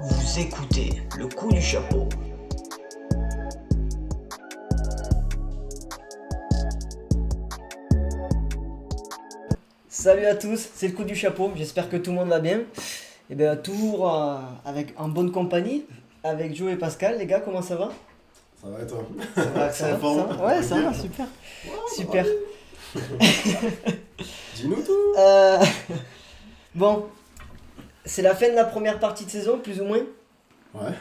Vous écoutez le coup du chapeau. Salut à tous, c'est le coup du chapeau, j'espère que tout le monde va bien. Et bien toujours en bonne compagnie, avec Joe et Pascal. Les gars, comment ça va? Ça va et toi? Ça va, forme. ça va. Ouais, ça va, super. Super. Dis-nous tout. Bon, c'est la fin de la première partie de saison, plus ou moins. Ouais.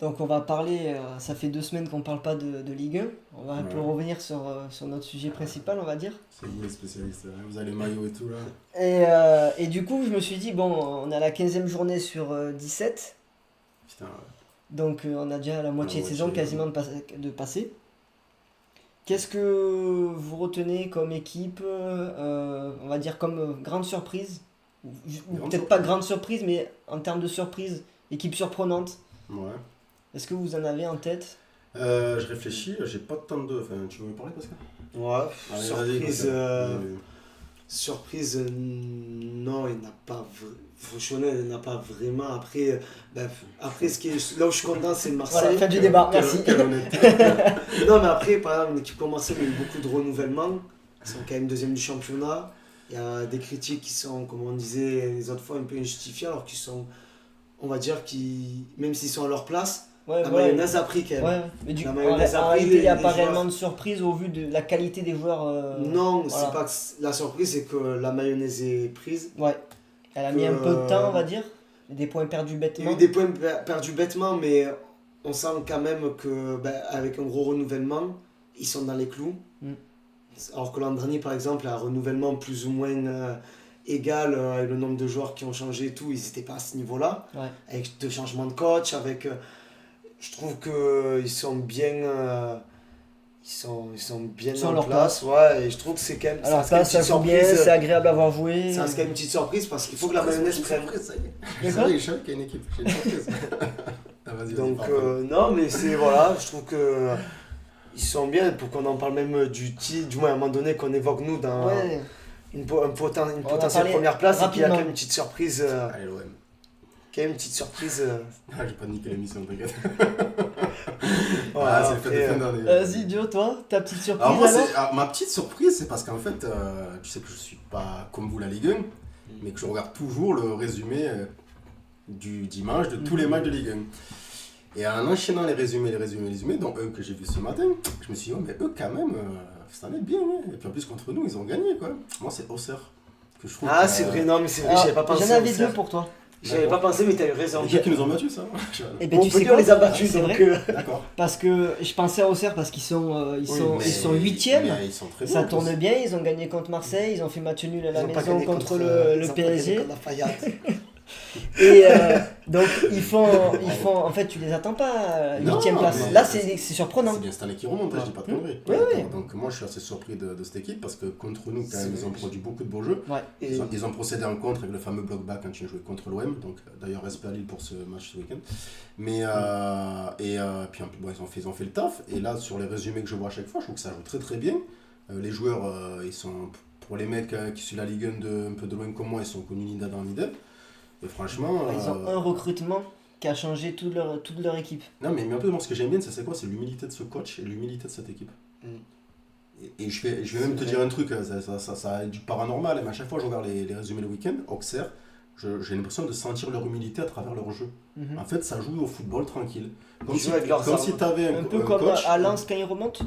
Donc on va parler, ça fait 2 semaines qu'on parle pas de Ligue 1. On va un peu revenir sur notre sujet principal, on va dire. C'est vous les spécialistes, hein. Vous avez les maillots et tout là. Et du coup, je me suis dit, bon, on a la 15e journée sur 17. Putain, ouais. Donc on a déjà la moitié de saison moitié, quasiment de passer. Qu'est-ce que vous retenez comme équipe, on va dire comme grande surprise, ou peut-être pas grande surprise, mais en termes de surprise, équipe surprenante. Ouais. Est-ce que vous en avez en tête? Je réfléchis, j'ai pas tant de. Enfin, tu veux me parler, Pascal? Ouais, Allez, surprise, vas-y, surprise, non, il n'a pas franchement, il n'a pas vraiment. Après, après là où je suis content, c'est Marseille. Voilà, fin du débat, merci. Quelle honnêteté. Non, mais après, par exemple, une équipe comme Marseille, il y a eu beaucoup de renouvellements. Ils sont quand même deuxième du championnat. Il y a des critiques qui sont, comme on disait les autres fois, un peu injustifiées, alors qu'ils sont, on va dire, même s'ils sont à leur place, Ouais, la ouais. mayonnaise a pris quand même. Ouais, mais La en mayonnaise a pris, réalité, il n'y a les pas joueurs. réellement de surprise au vu de la qualité des joueurs. Non, voilà. c'est pas que la surprise, c'est que la mayonnaise est prise. Ouais, elle a mis un peu de temps, on va dire. Des points perdus Il y a bêtement. eu des points perdus bêtement, mais on sent quand même que avec un gros renouvellement, ils sont dans les clous. Mm. Alors que l'an dernier, par exemple, un renouvellement plus ou moins égal, avec le nombre de joueurs qui ont changé et tout, ils n'étaient pas à ce niveau-là. Ouais. Avec 2 changements de coach, avec... je trouve qu'ils sont bien... ils sont bien Ils sont à en leur place. Ouais, et je trouve que c'est quand même... Alors ça ça, reste ça quand joue même une bien, petite c'est agréable à avoir joué. ça reste quand même une petite surprise parce qu'il faut que la mayonnaise prenne. Ça y est. Mais Ça quoi y est, je savais qu'il y a une équipe. J'ai une surprise. Ah, vas-y, Donc parle. non, mais c'est voilà, je trouve que ils sont bien pour qu'on en parle même du titre, du moins à un moment donné qu'on évoque nous dans Ouais. une On va potentielle parler première place et qu'il y a quand rapidement. même une petite surprise. Allez, l'OM. Quand même une petite surprise. Ah, j'ai pas niqué l'émission, t'inquiète. Voilà, Ah, c'est le fait de après, fin d'année. Vas-y, Dio, toi, ta petite surprise Alors, moi, alors? ma petite surprise, c'est parce qu'en fait, tu sais que je suis pas comme vous la Ligue 1, mais que je regarde toujours le résumé du dimanche de tous les matchs de Ligue 1. Et en enchaînant les résumés, dont un que j'ai vu ce matin, je me suis dit, oh, mais eux, quand même, ça en est bien, ouais. Et puis en plus, contre nous, ils ont gagné, quoi. Moi, c'est Auxerre. Que je trouve Ah, que, c'est vrai, non, mais c'est vrai, Alors, j'avais pas pensé. J'en avais à ça. 2 pour toi. J'avais pas pensé, mais t'as eu raison. Les gars qui nous ont battus, ça. Et ben On tu peut sais dire, on quoi? les a battus, C'est donc. vrai. D'accord. Parce que je pensais à Auxerre parce qu'ils sont, ils sont 8e. Mais ils sont très bons. Ça en plus. tourne bien, ils ont gagné contre Marseille, ils ont fait match nul à la Ils ont pas maison gagné contre le ils ont pas gagné PSG. contre Lafayette. Et donc ils font, en fait tu les attends pas, Non, 8e place. mais Là c'est surprenant. C'est bien cette année qui remonte, je dis pas de conneries. Oui, oui. Donc moi je suis assez surpris de cette équipe parce que contre nous, quand même, C'est ils ont vrai. produit beaucoup de beaux jeux. Ouais. Et Ils ont procédé en contre avec le fameux block back quand ils ont joué contre l'OM. Donc d'ailleurs respect à Lille pour ce match ce week-end. Mais puis ils ont fait le taf. Et là sur les résumés que je vois à chaque fois, je trouve que ça joue très très bien. Les joueurs, ils sont pour les mecs qui suivent la Ligue 1 un peu de loin comme moi, ils sont connus ni d'Adam ni d'Eve. Et franchement. Ils ont un recrutement qui a changé toute leur équipe. Non, mais un peu, moi, ce que j'aime bien, c'est quoi? C'est l'humilité de ce coach et l'humilité de cette équipe. Mm. Et je vais même te dire un truc, ça a du paranormal, mais à chaque fois que je regarde les résumés le week-end, Auxerre, j'ai l'impression de sentir leur humilité à travers leur jeu. Mhm. En fait, ça joue au football tranquille. Comme Ils si, jouent avec leurs comme armes. si tu avais Un peu un comme coach. à Lens quand ils remontent.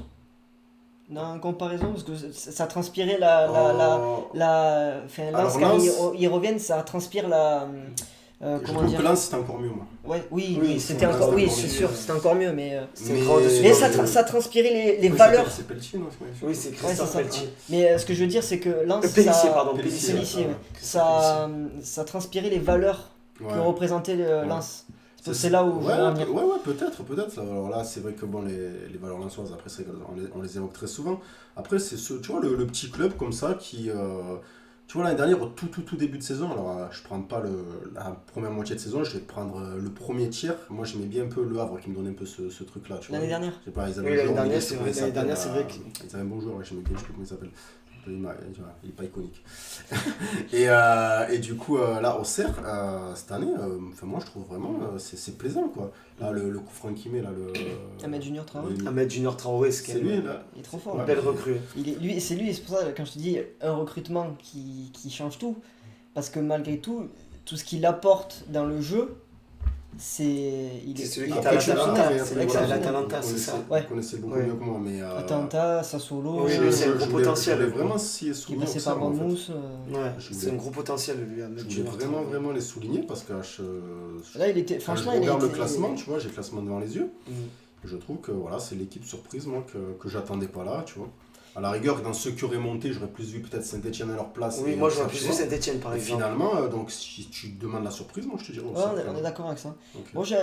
Dans une comparaison, parce que ça transpirait enfin, Alors, Lens quand Lens- ils reviennent, ça transpire Je comment trouve dire? que Lens, c'était encore mieux, moi. Ouais, oui, Oui, c'était Lens, encore, c'était oui, encore c'est mieux. sûr, c'était encore mieux, mais c'est grand dessus. mais ça transpirait les Oui, valeurs. C'est Pelletier, non? Oui, c'est Ouais, c'est Christophe ça. Pelletier. Mais ce que je veux dire, c'est que Lens, Pélissier, ça, pardon. Pélissier, Pélissier, ouais. ouais. ça transpirait les valeurs que Ouais. représentait Lens. C'est C'est- là où je ouais, veux en venir. ouais, peut-être. Alors là, c'est vrai que bon, les valeurs lensoises, après, c'est vrai qu'on les évoque très souvent. Après, c'est tu vois, le petit club comme ça qui. Tu vois, l'année dernière, au tout début de saison, alors je prends pas la première moitié de saison, je vais prendre le premier tiers. Moi, j'aimais bien un peu Le Havre qui me donnait un peu ce truc-là. Tu vois. L'année dernière. Je sais pas, ils avaient Oui, un l'année joueur, dernière, je sais c'est pas vrai, comment il l'année dernière, s'appelle, c'est vrai Ils avaient un bon joueur, ouais, j'aimais bien, je sais plus comment il s'appelle. Il n'est pas iconique. et du coup, là, Auxerre, cette année, moi je trouve vraiment, c'est plaisant quoi. Là, le coup franc qu'il met, là, Ahmed Junior Traoré. Ahmed Junior Traoré, c'est lui, là. Il est trop fort. Ouais. Belle recrue. C'est lui, c'est pour ça, quand je te dis un recrutement qui change tout, parce que malgré tout, tout ce qu'il apporte dans le jeu, il C'est est celui qui il est est à exceptionnel, après, c'est voilà, exceptionnel. l'Atalanta, c'est ça. Vous connaissez beaucoup Ouais. mieux que moi, mais... Atalanta, Sassuolo, Oui, je lui, c'est un gros voulais- potentiel. Je voulais vraiment s'y qui est souligner passé Auxerre, par en fait. Bournemouth. Ouais, Je c'est voulais- un gros potentiel lui, Ahmed Je voulais Junior vraiment, Traoré. vraiment les souligner parce que Là, il était, quand je franchement, il regarde a le été- classement, tu vois, j'ai le classement devant les yeux. Mm. Je trouve que voilà, c'est l'équipe surprise moi que j'attendais pas là, tu vois. À la rigueur, dans ceux qui auraient monté, j'aurais plus vu peut-être Saint-Etienne à leur place. Oui, et moi Auxerre, j'aurais plus tu vu vois. Saint-Etienne par Et exemple. finalement, donc si tu demandes la surprise, moi je te dirais Ouais, Auxerre, on est quand même. d'accord avec ça. Ok. Moi, je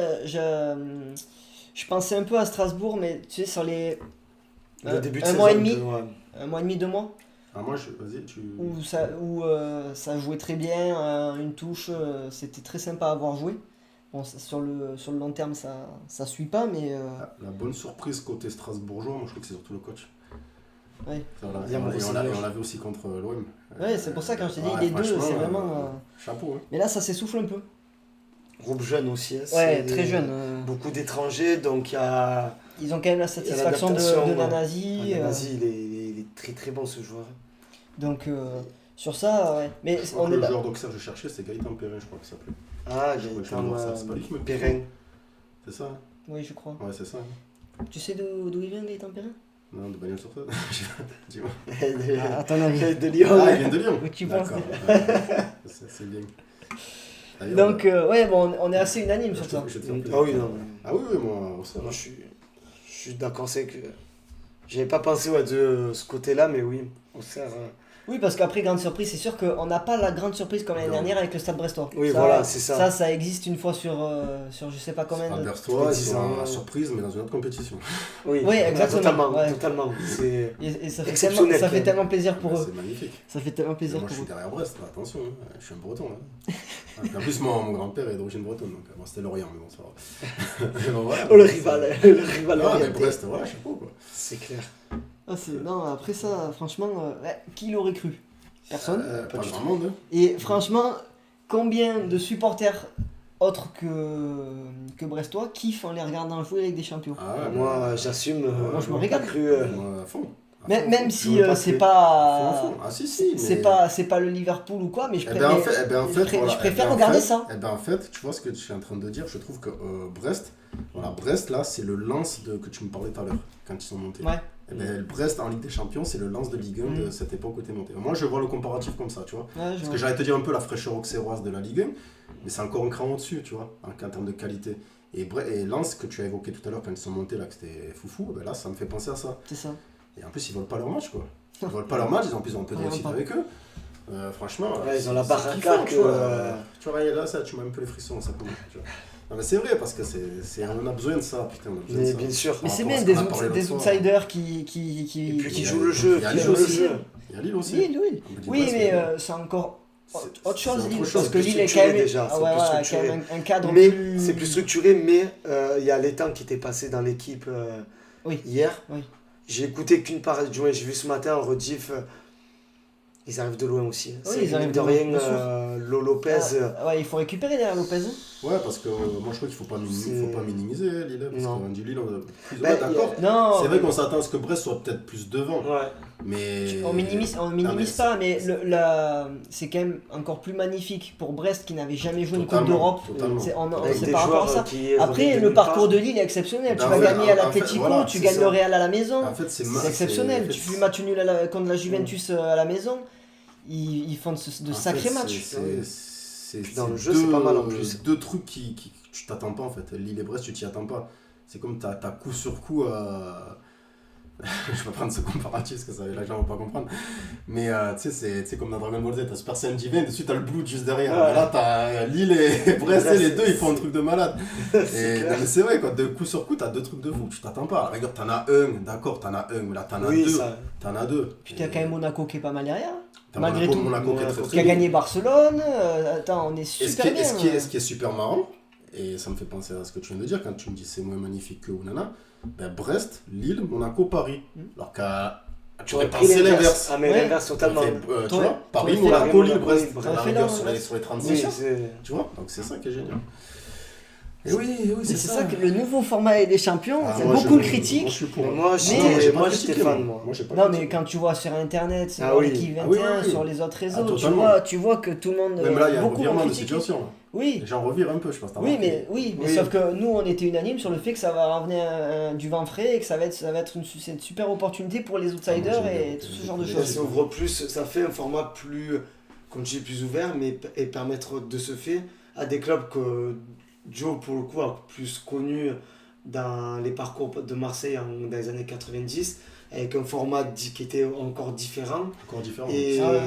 pensais un peu à Strasbourg, mais tu sais, sur les Le début de un saison. mois et demi, ouais. un mois et demi, 2 mois, Ah, moi, vas-y, tu. où ça jouait très bien, une touche, c'était très sympa à avoir joué. Bon, sur le long terme, ça suit pas, mais La bonne surprise côté strasbourgeois, moi je trouve que c'est surtout le coach. ouais. Ça, voilà. Il y a beaucoup Et on de l'a vu aussi contre l'OM. Ouais, c'est pour ça quand je t'ai dit Ouais, les deux, franchement, c'est vraiment. Chapeau, hein. Mais là, ça s'essouffle un peu. Groupe jeune aussi. Hein, Ouais, c'est très jeune. Beaucoup d'étrangers, donc il y a. Ils ont quand même la satisfaction de l'adaptation, Nanasi. Vas-y, il est très très bon ce joueur. Donc sur ça, ouais. Mais Je crois on que est le là. joueur d'Auxerre que je cherchais, c'est Gaëtan Perrin, je crois que ça s'appelait. Ah, Je crois que Gaëtan c'est c'est pas lui qui me Perrin. C'est ça hein. Oui, je crois. Ouais, c'est ça. hein. Tu sais d'où il vient, Gaëtan Perrin? Non, de bagnole sur toi. Dis-moi. À ton avis. De Lyon. Ah, il vient de Lyon. Où tu penses? D'accord. Ouais, c'est bien. D'ailleurs, Donc, ouais, bon, on est assez unanime je sur te- ça. je te fais plaisir. Ah oui, non. Ah oui, moi, Auxerre. Moi, je suis d'accord, c'est que. J'avais pas pensé de ce côté-là, mais oui, Auxerre. Oui, parce qu'après, grande surprise, c'est sûr qu'on n'a pas la grande surprise comme l'année Non. dernière avec le Stade Brestois. Oui, voilà, c'est ça. Ça existe une fois sur je sais pas combien de. Berstois, dix ils ans. sont la surprise, mais dans une autre compétition. Oui, Oui, exactement, Totalement, ouais. totalement. C'est Et ça fait exceptionnel, tellement, ça quand fait même. tellement plaisir pour eux. C'est magnifique. Ça fait tellement plaisir Moi, je pour suis eux. derrière Brest, là, attention, hein. Je suis un breton. Hein. En plus, mon grand-père est d'origine bretonne, donc bon, c'était Lorient, mais bon, ça va. Mais bon, voilà. Oh, le rival Non, mais orienté. Brest, voilà, chapeau quoi. C'est clair. Ah, non, après ça, franchement, ouais, qui l'aurait cru? Personne. Pas du grand monde, hein. Et franchement, combien de supporters autres que Brestois kiffent en les regardant jouer avec des champions? Ah, ouais, Moi, j'assume. Moi, je me pas régale. cru. Moi, à fond. À Même, fond, même à si veux pas c'est que- fond, à pas. fond. Ah, si, C'est mais- pas le Liverpool ou quoi, mais je Eh ben, en préfère, fait, voilà, je préfère eh ben, en regarder fait- ça. Eh ben, en fait, tu vois ce que je suis en train de dire, je trouve que Brest, voilà, Brest, là, c'est le Lens que tu me parlais tout à l'heure, quand ils sont montés. Ouais. Eh ben, le Brest en Ligue des Champions, c'est le Lens de Ligue 1 de cette époque où t'es monté. Moi, je vois le comparatif comme ça, tu vois. Ouais, Parce que j'allais te dire un peu la fraîcheur auxerroise de la Ligue 1, mais c'est encore un cran au-dessus, tu vois, en termes de qualité. Et Lens, que tu as évoqué tout à l'heure quand ils sont montés, là, que c'était foufou, ben là, ça me fait penser à ça. c'est ça. Et en plus, ils volent pas leur match, quoi. Ils volent pas leur match, ils ont un peu de Ah, réussite pas. avec eux. Franchement, Ouais, ils ont la c'est baraka kiffant, que, tu vois. Tu vois, là, ça, tu m'as un peu les frissons, ça commence, tu vois. Non, mais c'est vrai, parce que on a besoin de ça, putain, on a besoin de Mais ça. bien sûr. Mais Par c'est rapport à bien ce qu'on a parlé des l'autre soir. outsiders qui Et puis Il qui y a- joue le jeu. il y a qui Lille joue le aussi. jeu. Il y a Lille aussi. Lille, oui. On peut dire Oui, Brest, mais c'est encore c'est- autre chose, c'est Lille. autre Parce chose, que plus Lille est quand structuré même. déjà, Ah c'est ouais, plus voilà, quand structuré. même un cadre Mais plus. c'est plus structuré, mais il y a l'étang qui était passé dans l'équipe Oui. hier. Oui. J'ai écouté qu'une partie du joint, j'ai vu ce matin en rediff. Ils arrivent de loin aussi. Oui, C'est ils arrivent mine de de loin, rien. bien sûr. Lopez. Ouais, il faut récupérer derrière Lopez. Ouais, parce que moi je crois qu'il faut pas minimiser Lille, parce Non. qu'on dit Lille, Bah, d'accord. Non, C'est vrai qu'on s'attend à ce que Brest soit peut-être plus devant, Ouais. mais. on minimise pas, mais c'est quand même encore plus magnifique pour Brest qui n'avait jamais joué une Coupe Totalement, d'Europe. totalement. Avec C'est des par rapport à joueurs ça. qui Après, reviennent le nulle parcours part. de Lille est exceptionnel. Ben Tu vas ouais, gagner à en fait, l'Atlético, voilà, tu c'est gagnes ça. le Real à la maison. En fait, C'est exceptionnel. Tu fais match nul contre la Juventus à la maison. Ils font de sacrés matchs. Puis dans le jeu, c'est pas mal en plus. Deux trucs qui tu t'attends pas en fait. Lille et Brest, tu t'y attends pas. C'est comme t'as coup sur coup. Je vais prendre ce comparatif parce que les gens vont pas comprendre. Mais tu sais, c'est comme dans Dragon Ball Z, t'as Super Saiyan divin, dessus t'as le Blood juste derrière. Ouais. Mais là, t'as Lille et Brest, Là, les deux, ils c'est- font un truc de malade. C'est Et clair. non, mais c'est vrai, quoi, de coup sur coup, t'as deux trucs de fou. Tu t'attends pas. À la rigueur, t'en as un, d'accord, t'en as un, mais là, t'en as Oui, deux. ça. T'en as deux. Puis t'as quand même Monaco qui est pas mal derrière. T'as malgré Monaco, tout. Monaco qui est très Qui très a bon. gagné Barcelone. Attends, on est Et super bien. ce qui est super marrant, et ça me fait penser à ce que tu viens de dire quand tu me dis c'est moins magnifique que Ounana, ben Brest, Lille, Monaco, Paris. Alors qu'à Tu aurais pensé l'inverse. Ah, mais Ouais. l'inverse totalement. Tu vois, Paris, fait Monaco, la- Lille, Brest, Brest. à la On fait rigueur l'inverse. sur les 36 Oui, heures. c'est... Tu vois, donc c'est ça qui est génial. Et oui, Mais c'est c'est ça que le nouveau format des champions, Ah, c'est moi, beaucoup de Moi, critiques. je suis pour. Mais moi, Mais- j'ai pas moi critiqué, j'étais fan, moi. Moi, j'ai pas Non, mais critiqué. quand tu vois sur internet, sur Ah oui. l'équipe 21, Ah oui, oui. sur les autres réseaux, tu totalement. vois que tout le monde. Même là, il y a un beaucoup l'ont revirement de critiqué. situation. Là. Oui, Les gens revirent un peu, je pense. t'as oui, remarqué. mais Oui. sauf que nous, on était unanime sur le fait que ça va ramener du vent frais et que ça va être c'est une super opportunité pour les outsiders Ah, moi, et j'ai tout bien- ce genre de j'ai Ça choses. s'ouvre plus, ça fait un format plus, comme tu dis, plus ouvert, mais et permettre de ce fait à des clubs que Joe, pour le coup, a plus connu dans les parcours de Marseille dans les années 90, avec un format qui était encore différent. Encore différent. Et, Ah ouais.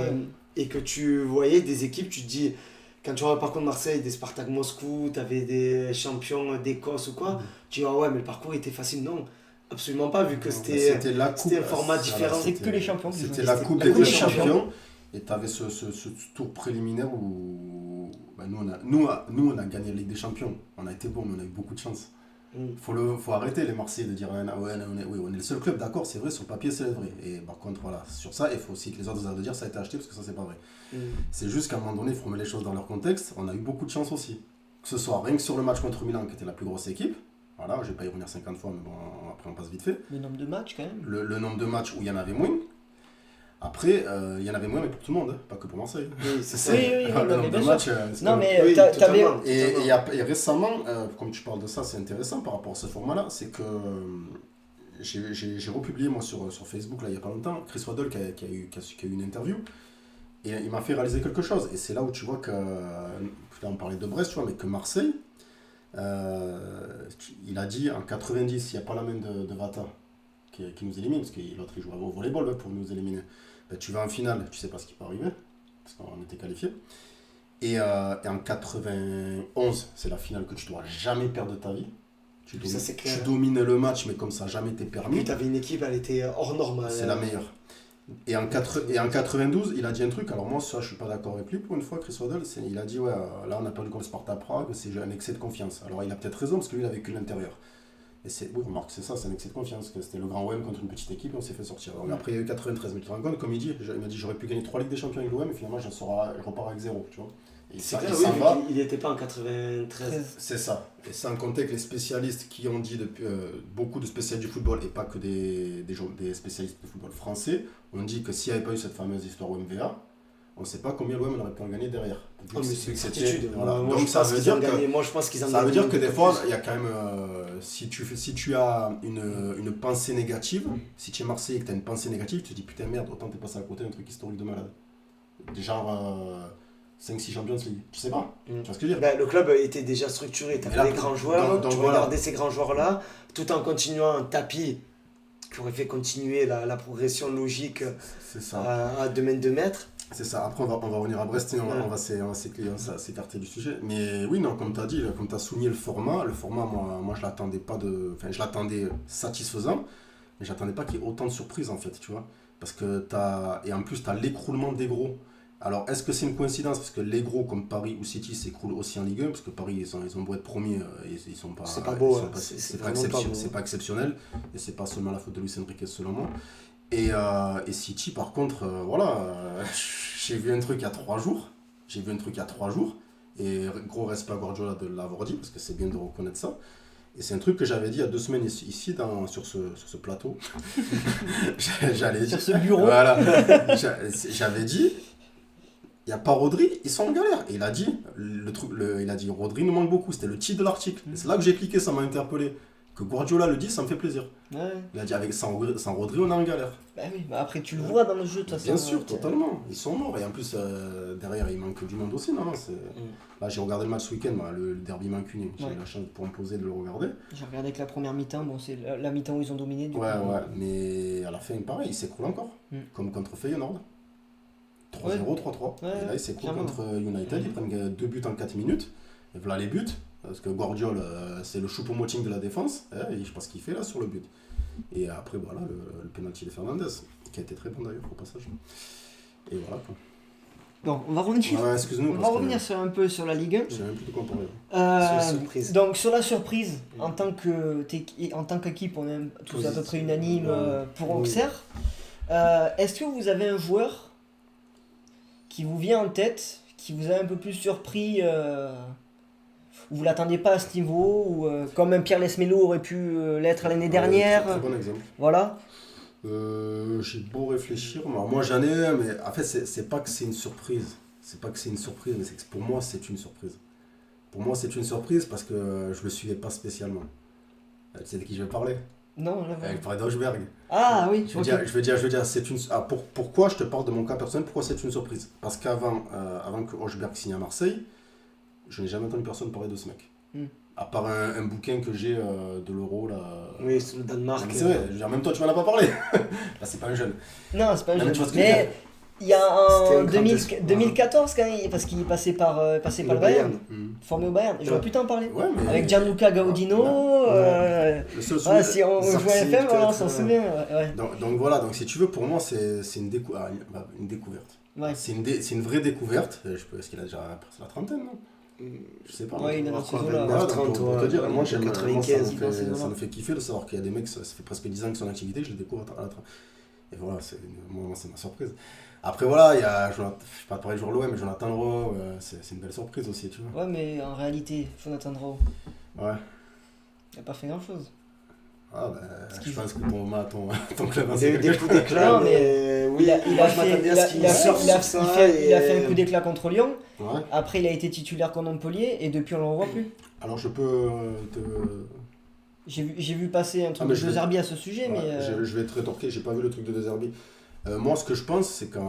et que tu voyais des équipes, tu te dis, quand tu vois le parcours de Marseille, des Spartak Moscou, tu avais des champions d'Écosse ou quoi, tu dis, ah ouais, mais le parcours était facile. Non, absolument pas, vu que c'était la coupe. c'était un format différent. C'est que les champions qui C'était jouent. la C'était coupe la des Coupe des champions. Et tu avais ce tour préliminaire où bah, nous, on a gagné la Ligue des Champions. On a été bon, mais on a eu beaucoup de chance. Faut arrêter les Marseillais de dire ah, ouais, on est le seul club, d'accord, c'est vrai, sur le papier c'est vrai. Et par contre, voilà, sur ça, il faut aussi que les autres arrêtent de dire ça a été acheté parce que ça c'est pas vrai. C'est juste qu'à un moment donné, il faut remettre les choses dans leur contexte. On a eu beaucoup de chance aussi. Que ce soit rien que sur le match contre Milan, qui était la plus grosse équipe. Voilà, je vais pas y revenir 50 fois, mais bon, après on passe vite fait. Le nombre de matchs quand même. Le nombre de matchs où il y en avait moins. Après, il y en avait moins, mais pour tout le monde, hein, pas que pour Marseille. Oui, c'est ça. Oui, oui, Le non, mais nombre de bien matchs, Non, comme- mais Oui, t'avais. totalement. Et récemment, comme tu parles de ça, c'est intéressant par rapport à ce format-là, c'est que j'ai republié moi sur Facebook là, il n'y a pas longtemps, Chris Waddle qui a eu une interview, et il m'a fait réaliser quelque chose. Et c'est là où tu vois que, là on parlait de Brest, tu vois, mais que Marseille, il a dit en 90, il n'y a pas la main de Vata qui nous élimine, parce que l'autre il joue au volleyball pour nous éliminer. Ben, tu vas en finale, tu sais pas ce qui peut arriver, parce qu'on était qualifiés. Et en 91, c'est la finale que tu dois jamais perdre de ta vie. Ça, c'est clair. Tu domines le match, mais comme ça jamais t'es Et permis. puis t'avais une équipe, elle était hors norme. C'est la meilleure. Et en 92, il a dit un truc, alors moi ça je suis pas d'accord avec lui pour une fois, Chris Waddle, il a dit ouais, là on a perdu contre Sparta Prague, c'est un excès de confiance. Alors il a peut-être raison parce que lui il a vécu l'intérieur. Et oui, remarque, c'est ça, c'est un excès de confiance, que c'était le grand OM contre une petite équipe et on s'est fait sortir. Donc, après il y a eu 93, mais tu te rends compte, comme il m'a dit j'aurais pu gagner 3 Ligues des Champions avec l'OM et finalement je repars avec 0, tu vois. Et C'est ça, clair, il oui, s'en vu va. qu'il n'était pas en 93. C'est ça. Et sans compter que les spécialistes qui ont dit, depuis, beaucoup de spécialistes du football, et pas que des spécialistes de football français, ont dit que s'il n'y avait pas eu cette fameuse histoire OMVA, on ne sait pas combien l'OM aurait pu en gagner derrière. Oh, mais c'est une certitude. Voilà. Moi, Donc je ça pense veut qu'ils dire ont que gagné. Moi, je pense qu'ils en ça veut ont dire gagné que des beaucoup fois, plus. il y a quand même, si tu as une pensée négative, si tu es Marseillais et que tu as une pensée négative, tu te dis putain merde, autant t'es passé à côté d'un truc historique de malade. Genre 5-6 Champions League. Tu sais pas. Tu vois ce que je veux dire? Ben, le club était déjà structuré, tu Mais là, avais des grands joueurs, donc tu voilà. regardais ces grands joueurs-là, tout en continuant un tapis qui aurait fait continuer la progression logique C'est ça. à 2 mètres 2 mètres. C'est ça. Après, on va revenir à Brest et on va s'écarter du sujet. Mais oui, non, comme tu as dit, comme tu as souligné le format, moi je l'attendais pas de. Enfin, je l'attendais satisfaisant, mais j'attendais pas qu'il y ait autant de surprises en fait, tu vois. Parce que et en plus, tu as l'écroulement des gros. Alors, est-ce que c'est une coïncidence? Parce que les gros comme Paris ou City s'écroulent aussi en Ligue 1, parce que Paris, ils ont beau être premiers, ils sont pas. C'est pas beau, hein. C'est pas, vraiment pas beau. c'est pas exceptionnel, et c'est pas seulement la faute de Luis Enrique selon moi. Et City, par contre, j'ai vu un truc il y a 3 jours. Et gros respect à Guardiola de l'avoir dit, parce que c'est bien de reconnaître ça. Et c'est un truc que j'avais dit il y a 2 semaines ici sur ce plateau. J'allais Sur dire. ce bureau. Voilà. J'avais dit, il n'y a pas Rodri, ils sont en galère. Et il a dit, il a dit, Rodri nous manque beaucoup. C'était le titre de l'article. Et c'est là que j'ai cliqué, ça m'a interpellé. Que Guardiola le dit, ça me fait plaisir. Ouais. Il a dit, sans Rodri, on est en galère. Bah oui, bah après tu le vois dans le jeu de toute façon. Bien sûr, hein, totalement. Ils sont morts. Et en plus, derrière, il manque du monde aussi. Non, Là, j'ai regardé le match ce week-end, le derby mancunien. J'ai eu la chance pour me poser de le regarder. J'ai regardé que la première mi-temps, bon c'est la mi-temps où ils ont dominé. Du Ouais, coup, mais à la fin, pareil, il s'écroule encore. Comme contre Feyenoord. 3-0, 3-3. Ouais, et là, il s'écroule clairement. contre United. Ils prennent 2 buts en 4 minutes. Et voilà les buts. Parce que Guardiola, c'est le choupo-moting de la défense. Et je sais pas ce qu'il fait là sur le but. Et après, voilà, le penalty de Fernandez. Qui a été très bon d'ailleurs au passage. Et voilà quoi. Bon, on va revenir. Ouais, excuse-nous. On va revenir un peu sur la Ligue 1. Je sais même plus de quoi parler. Sur la surprise. Donc sur la surprise, en tant qu'équipe, on est tous à peu près unanimes pour Oui. Auxerre. Est-ce que vous avez un joueur qui vous vient en tête, qui vous a un peu plus surpris, où vous l'attendiez pas à ce niveau, ou comme un Pierre Lesmelo aurait pu l'être l'année dernière, Très bon exemple. voilà. J'ai beau réfléchir, moi j'en ai un, mais en fait c'est pas que c'est une surprise. C'est pas que c'est une surprise, mais c'est que pour moi c'est une surprise. Pour moi c'est une surprise parce que je le suivais pas spécialement. Tu sais de qui je vais parler? Non, là, Je parlais d'Augsberg. Ah oui, Je veux dire, c'est une. Pourquoi je te parle de mon cas personnel? Pourquoi c'est une surprise? Parce qu'avant avant que Augsberg signe à Marseille, je n'ai jamais entendu personne parler de ce mec. À part un bouquin que j'ai de l'Euro là. Oui, c'est le Danemark. Mais c'est vrai, je veux dire, même toi tu m'en as pas parlé. Là c'est pas un jeune. Non, c'est pas un Non, mais jeu. tu vois ce que je veux Mais dire. il y a C'était en un grand espoir. 2014 quand même, parce qu'il est passé par le Bayern, formé au Bayern. J'aurais pu t'en parler. Ouais, mais. Avec Gianluca Gaudino. Le seul souci- Ouais, si on jouait à Sarcy, FM, voilà, on peut-être, s'en ouais. souvient. Ouais. Donc voilà, donc si tu veux, pour moi c'est une découverte. Ouais. C'est une vraie découverte. Est-ce qu'il a déjà presque la trentaine, non? Je sais pas. Ouais, il a On va dans ces croire eaux-là. Voilà, 30, donc, pour te dire, moi j'aime, moi, 95, ça me fait kiffer de savoir qu'il y a des mecs, ça fait presque 10 ans que son activité, je le découvre à la train. Et voilà, moi c'est ma surprise. Après voilà, il y a, je vais pas te parler de joueur l'OM, mais Jonathan Rowe, c'est une belle surprise aussi, tu vois. Ouais, mais en réalité, Jonathan Rowe, Ouais. il a pas fait grand chose. Ah bah, qu'il je pense que ton club Il y a eu des coups d'éclat, Non, mais oui, Il a moi, je fait, m'attendais à ce qu'il sorte sur ça. il a fait un coup d'éclat contre Lyon. Ouais. Après, il a été titulaire contre Montpellier et depuis, on le revoit plus. Alors je peux te. J'ai vu passer un truc mais de je vais- De Zerbi à ce sujet, Ouais, mais je vais te rétorquer, j'ai pas vu le truc de De Zerbi. Moi, ce que je pense, c'est que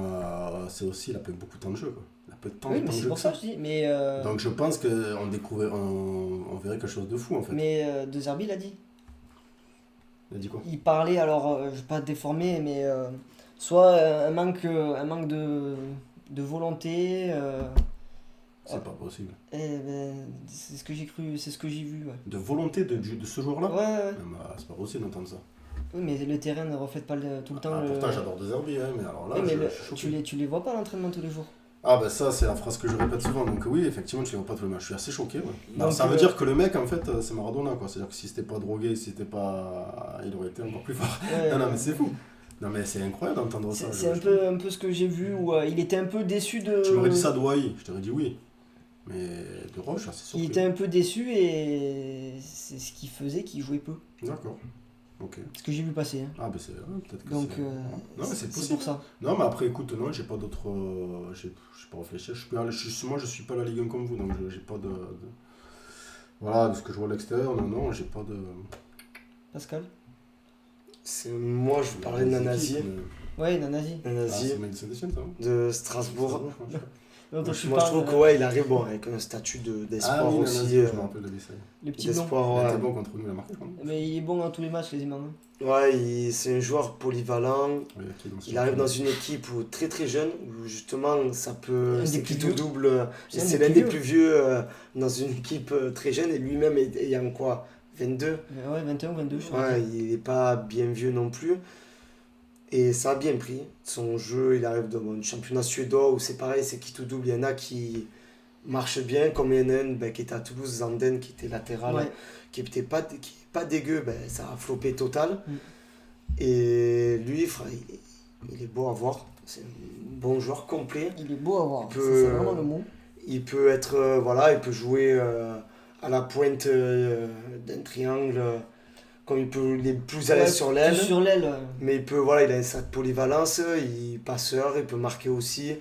c'est aussi, il a pas eu beaucoup de temps de jeu. Quoi. Il a pas eu tant oui, de mais temps de c'est jeu pour que ça que je dis. Mais Donc je pense qu'on on verrait quelque chose de fou en fait. De Zerbi l'a dit. Il a dit quoi? Il parlait, alors je vais pas déformer, mais soit un manque de volonté. C'est pas possible. C'est ce que j'ai cru, c'est ce que j'ai vu. Ouais. De volonté de ce joueur-là? Ouais, ouais. Mais, c'est pas possible d'entendre ça. Oui, mais le terrain ne reflète pas tout le temps. Pourtant, j'adore De Zerbi, hein, mais alors là, Oui, mais je suis choqué. tu les vois pas à l'entraînement tous les jours. Ah bah ça, c'est la phrase que je répète souvent. Donc oui, effectivement, tu les vois pas tous les matchs. Je suis assez choqué. Ouais. Alors, Donc, ça veut dire que le mec, en fait, c'est Maradona, quoi. C'est-à-dire que si c'était pas drogué, si c'était pas... Il aurait été encore plus fort. Ouais, Non, mais c'est fou. Non, mais c'est incroyable d'entendre ça. c'est un peu ce que j'ai vu où il était un peu déçu de. Tu m'aurais dit ça de Wai, je t'aurais dit oui. Mais de Roche, je suis assez surpris. Il était un peu déçu et c'est ce qui faisait qu'il jouait peu. D'accord. Ok. Ce que j'ai vu passer. Hein. Ah, bah c'est. Peut-être que Donc, c'est. Non, mais c'est c'est possible. pour ça. Non, mais après, écoute, non, j'ai pas d'autres. J'ai pas réfléchi. Moi, je suis pas la Ligue 1 comme vous, donc j'ai pas de. Voilà, de ce que je vois à l'extérieur, non, j'ai pas de. Pascal. Moi, je vous parlais de Nanasi. Ouais, Nanasi. Ah, Nanasi c'est le mec de Saint-Etienne, ça, hein? de Strasbourg. Non, toi, tu Moi, je parles, trouve que ouais, il arrive bon, avec un statut d'espoir Ah oui, aussi. Nanasi, je me rappelle de ça. le petit blond. D'espoir, Il ouais. était bon contre nous, il a marqué, quand même. Mais il est bon dans tous les matchs quasiment. Hein. Ouais, c'est un joueur polyvalent. Oui, qui est dans ce Il arrive championnat. dans une équipe où, très très jeune, où justement ça peut. Un des C'est plus qui tout vieux. double. C'est C'est un l'un des des plus plus vieux dans une équipe très jeune et lui-même ayant quoi 22. Mais ouais, 21 ou 22, je crois. Ouais, il n'est pas bien vieux non plus. Et ça a bien pris. Son jeu, il arrive dans le championnat suédois où c'est pareil, c'est qui tout double. Il y en a qui marchent bien, comme il y en a un qui était à Toulouse, Zanden, qui était latéral, Ouais. qui est pas dégueu, ça a floppé total. Mm. Et lui, il est beau à voir. C'est un bon joueur complet. Il est beau à voir. Il Ça, peut- c'est vraiment le mot. Il peut être, il peut jouer à la pointe d'un triangle, comme il est plus à l'aise Ouais, sur plus l'aile. Sur l'aile. Mais il a cette polyvalence, il est passeur, il peut marquer aussi.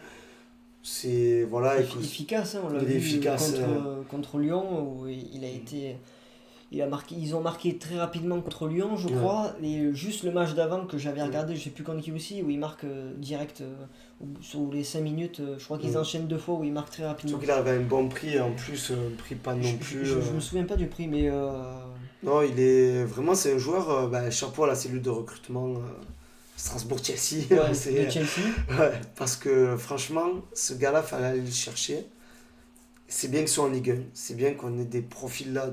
C'est voilà, Efficace, hein, on l'a il est vu efficace, contre Lyon où il a été. Ils ont marqué très rapidement contre Lyon, je Ouais. crois. Et juste le match d'avant que j'avais regardé, je sais plus contre qui aussi, où il marque direct sur les 5 minutes. Je crois qu'ils Ouais. enchaînent 2 fois où il marque très rapidement. surtout qu'il avait un bon prix, en plus un prix pas non plus. Je me souviens pas du prix, mais. Non, il est vraiment c'est un joueur. Chapeau à la cellule de recrutement Strasbourg-Chelsea. Ouais, C'est- de Chelsea. Ouais, parce que franchement, ce gars-là, fallait aller le chercher. C'est bien qu'il soit en Ligue 1. C'est bien qu'on ait des profils là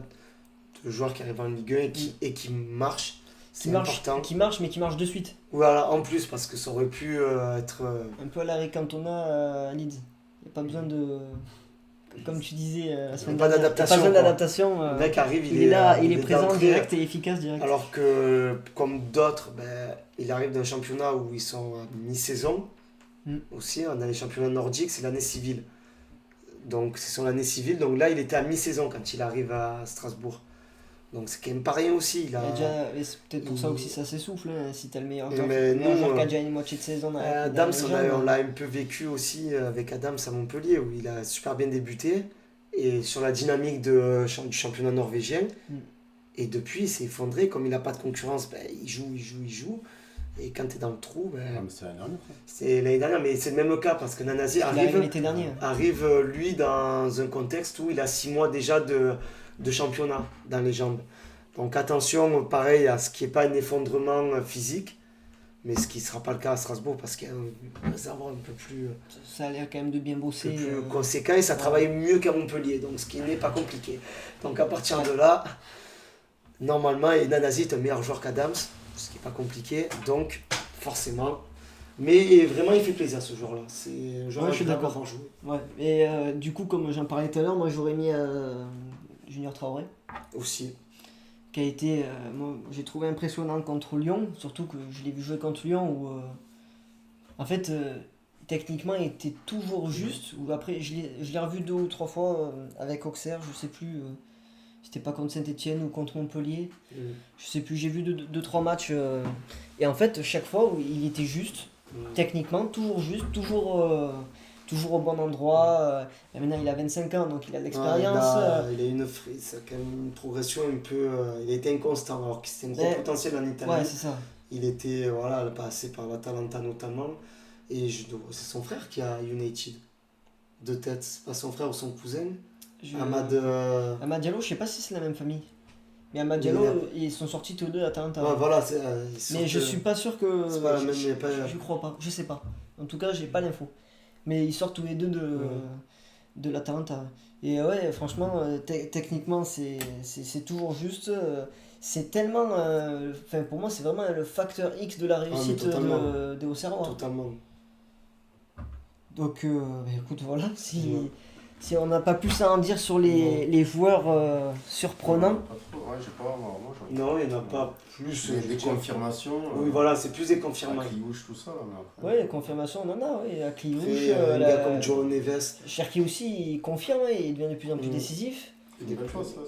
de joueurs qui arrivent en Ligue 1 et qui marchent. Qui C'est marche, important. mais qui marche de suite. Voilà, en plus, parce que ça aurait pu être. Un peu à l'arrêt Cantona à Leeds. Il n'y a pas besoin de. comme tu disais la semaine Pas dernière, d'adaptation, pas besoin quoi. d'adaptation. Le mec arrive, il est là, il est présent d'entrée, direct et efficace direct. Alors que, comme d'autres, il arrive d'un championnat où ils sont à mi-saison. Aussi, dans les championnats nordiques, c'est l'année civile. Donc, c'est son année civile. Donc là, il était à mi-saison quand il arrive à Strasbourg. Donc, c'est quand même pas rien aussi. Et c'est peut-être pour ça aussi ça s'essouffle, hein, si t'as le meilleur Mais joueur, nous, qui a déjà une moitié de saison. Adams, on l'a un peu vécu aussi avec Adams à Montpellier, où il a super bien débuté. Et sur la dynamique du championnat norvégien. Et depuis, il s'est effondré. Comme il n'a pas de concurrence, il joue. Et quand tu es dans le trou, c'est l'année dernière. c'est l'année dernière, mais c'est le même cas parce que Nanasi arrive lui dans un contexte où il a 6 mois déjà de championnat dans les jambes. Donc attention, pareil, à ce qui n'est pas un effondrement physique, mais ce qui ne sera pas le cas à Strasbourg parce qu'il y a un réservoir un peu plus. Ça a l'air quand même de bien bosser. Plus conséquent et ça travaille mieux qu'à Montpellier, donc ce qui n'est pas compliqué. Donc à partir de là, normalement, Nanasi est un meilleur joueur qu'Adams, ce qui n'est pas compliqué, donc forcément. Mais vraiment, il fait plaisir ce joueur-là. C'est un joueur je suis d'accord. à jouer. Ouais. Et du coup, comme j'en parlais tout à l'heure, moi j'aurais mis Junior Traoré. Aussi. Qui a été, moi, j'ai trouvé impressionnant contre Lyon, surtout que je l'ai vu jouer contre Lyon où, en fait, techniquement, il était toujours juste. Ou après, je l'ai revu 2 ou 3 fois avec Auxerre, je sais plus. C'était pas contre Saint-Etienne ou contre Montpellier. Je sais plus, j'ai vu 2-3 matchs. Et en fait, chaque fois, il était juste. Techniquement, toujours juste, toujours au bon endroit. Et maintenant, il a 25 ans, donc il a de l'expérience. Il a une frise, quand même une progression un peu. Il a été inconstant, alors que c'était un gros potentiel en Italie. Ouais, c'est ça. Il était passé par l'Atalanta notamment. Et c'est son frère qui a United. De tête, c'est pas son frère ou son cousin. Amad Diallo, je sais pas si c'est la même famille. Mais Amad Diallo, ils sont sortis tous les deux à Atalanta. Ouais, voilà, mais je suis pas sûr que. C'est pas la même, je crois pas, je sais pas. En tout cas, j'ai pas l'info. Mais ils sortent tous les deux de l'Atalanta. Et ouais, franchement, techniquement, c'est toujours juste. C'est tellement. Pour moi, c'est vraiment le facteur X de la réussite des Auxerrois. Totalement. Donc, écoute, voilà. Si on n'a pas plus à en dire sur les joueurs surprenants. Non, il n'y en a pas plus. Des confirmations. Oui, voilà, c'est plus des confirmations. Akliouche, tout ça. Oui, les confirmations, on en a. Oui. Akliouche, un gars comme Joe Neves. Cherki aussi, il confirme, il devient de plus en plus décisif. C'est une belle passe, là.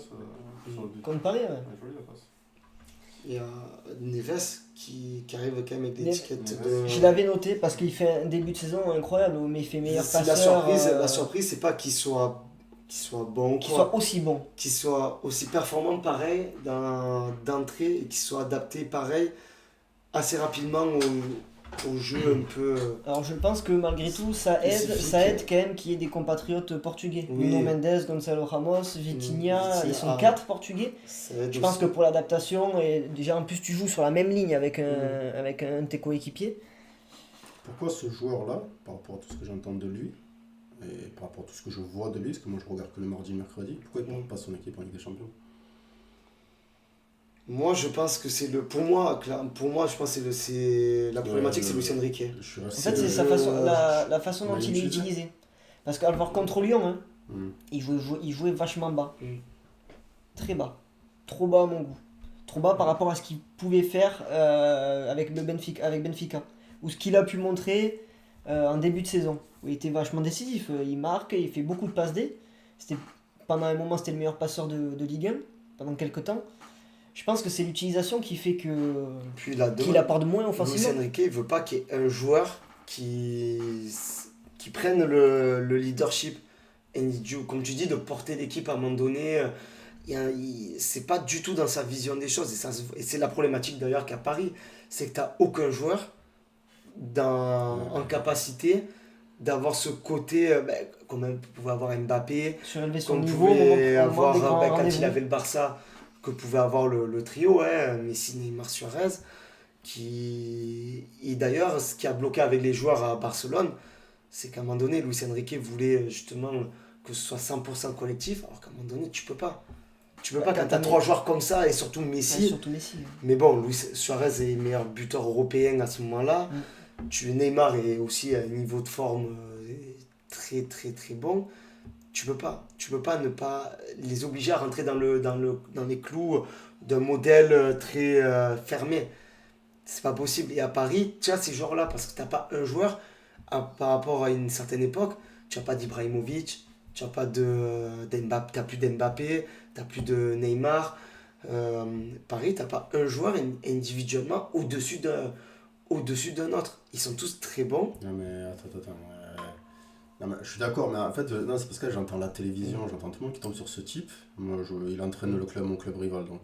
Comme Paris, ouais. Jolie la passe. Il y a Neves qui arrive quand même avec l'étiquette de. Je l'avais noté parce qu'il fait un début de saison incroyable, mais il fait meilleur passeur. La surprise, c'est pas qu'il soit bon, qu'il soit aussi bon, qu'il soit aussi performant pareil d'entrée et qu'il soit adapté pareil assez rapidement au jeu un peu. Alors je pense que malgré tout ça aide quand même qu'il y ait des compatriotes portugais. Nuno Mendes, Gonçalo Ramos, Vitinha, ils sont 4 portugais. Je pense que pour l'adaptation, et déjà en plus tu joues sur la même ligne avec un de tes coéquipiers. Pourquoi ce joueur-là, par rapport à tout ce que j'entends de lui, et par rapport à tout ce que je vois de lui, parce que moi je regarde que le mardi et le mercredi, pourquoi il ne prend pas son équipe en Ligue des Champions? Moi, je pense que c'est le. Pour moi, je pense que c'est la problématique, c'est Luis Enrique. En fait, c'est la façon dont il est utilisé. Parce qu'à le voir contre Lyon, il jouait vachement bas. Très bas. Trop bas à mon goût. Trop bas par rapport à ce qu'il pouvait faire avec Benfica. Ou ce qu'il a pu montrer en début de saison. Où il était vachement décisif. Il marque, il fait beaucoup de passes D. Pendant un moment, c'était le meilleur passeur de Ligue 1. Pendant quelques temps. Je pense que c'est l'utilisation qui fait qu'il apporte moins offensivement. Luis Enrique, il veut pas qu'il y ait un joueur qui prenne le leadership et comme tu dis, de porter l'équipe à un moment donné. C'est pas du tout dans sa vision des choses. Et c'est la problématique d'ailleurs qu'à Paris, c'est que tu n'as aucun joueur en capacité d'avoir ce côté, comme on pouvait avoir Mbappé, surélever son niveau, quand il avait le Barça, que pouvait avoir le trio, Messi, Neymar, Suarez, et d'ailleurs, ce qui a bloqué avec les joueurs à Barcelone, c'est qu'à un moment donné, Luis Enrique voulait justement que ce soit 100% collectif, alors qu'à un moment donné, tu peux pas. Tu peux pas quand tu as 3 joueurs comme ça, et surtout Messi. Mais bon, Luis Suarez est le meilleur buteur européen à ce moment-là. Neymar est aussi à un niveau de forme très très très bon. Tu peux pas. Tu peux pas ne pas les obliger à rentrer dans les clous d'un modèle très fermé. C'est pas possible. Et à Paris, tu as ces joueurs-là parce que t'as pas un joueur par rapport à une certaine époque. Tu n'as pas d'Ibrahimovic, tu n'as pas d'Mbappé, t'as plus d'Mbappé, t'as plus de Neymar. Paris, t'as pas un joueur individuellement au-dessus d'un autre. Ils sont tous très bons. Non, mais attends. Non, mais je suis d'accord, mais en fait, non, c'est parce que j'entends la télévision, j'entends tout le monde qui tombe sur ce type. Moi, il entraîne mon club rival, donc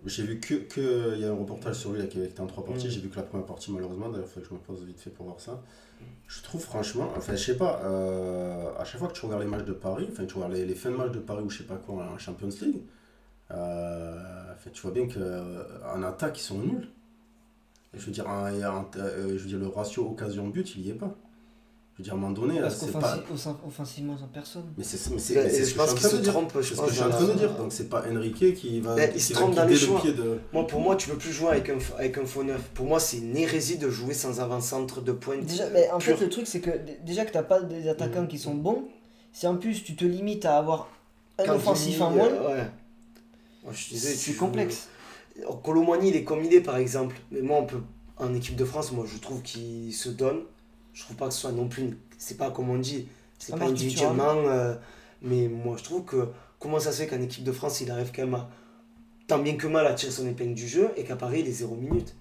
j'ai vu il y a un reportage sur lui là, qui était en 3 parties. J'ai vu que la première partie, malheureusement, d'ailleurs, il faut que je me pose vite fait pour voir ça. Je trouve franchement, enfin, je sais pas, à chaque fois que tu regardes les matchs de Paris, enfin, tu regardes les fins de match de Paris ou je sais pas quoi en Champions League, enfin, tu vois bien qu'en attaque, ils sont nuls. Et je veux dire, le ratio occasion-but, il y est pas. Je veux dire, à un moment donné, Parce c'est pas. qu'offensivement, sans personne. Mais c'est ce Je pense qu'il se trompe. C'est ce que je suis en train de dire. Donc c'est pas Enrique qui va Il se qui va trompe dans les guider le choix. pied de. Pour moi, tu peux plus jouer avec un faux neuf. Pour moi, c'est une hérésie de jouer sans avant-centre de pointe. Déjà, mais en pur. fait, le truc, c'est que déjà que t'as pas des attaquants qui sont bons, si en plus tu te limites à avoir un Cantini, offensif en moins, ouais. Moi, je disais, c'est complexe. Kolo Muani, il est comme il est, par exemple. Mais moi, en équipe de France, moi, je trouve qu'il se donne. Je trouve pas que ce soit non plus. C'est pas comme on dit, c'est Ça pas marche individuellement. Mais moi, je trouve que comment ça se fait qu'en équipe de France, il arrive quand même tant bien que mal à tirer son épingle du jeu et qu'à Paris, il est 0 minutes.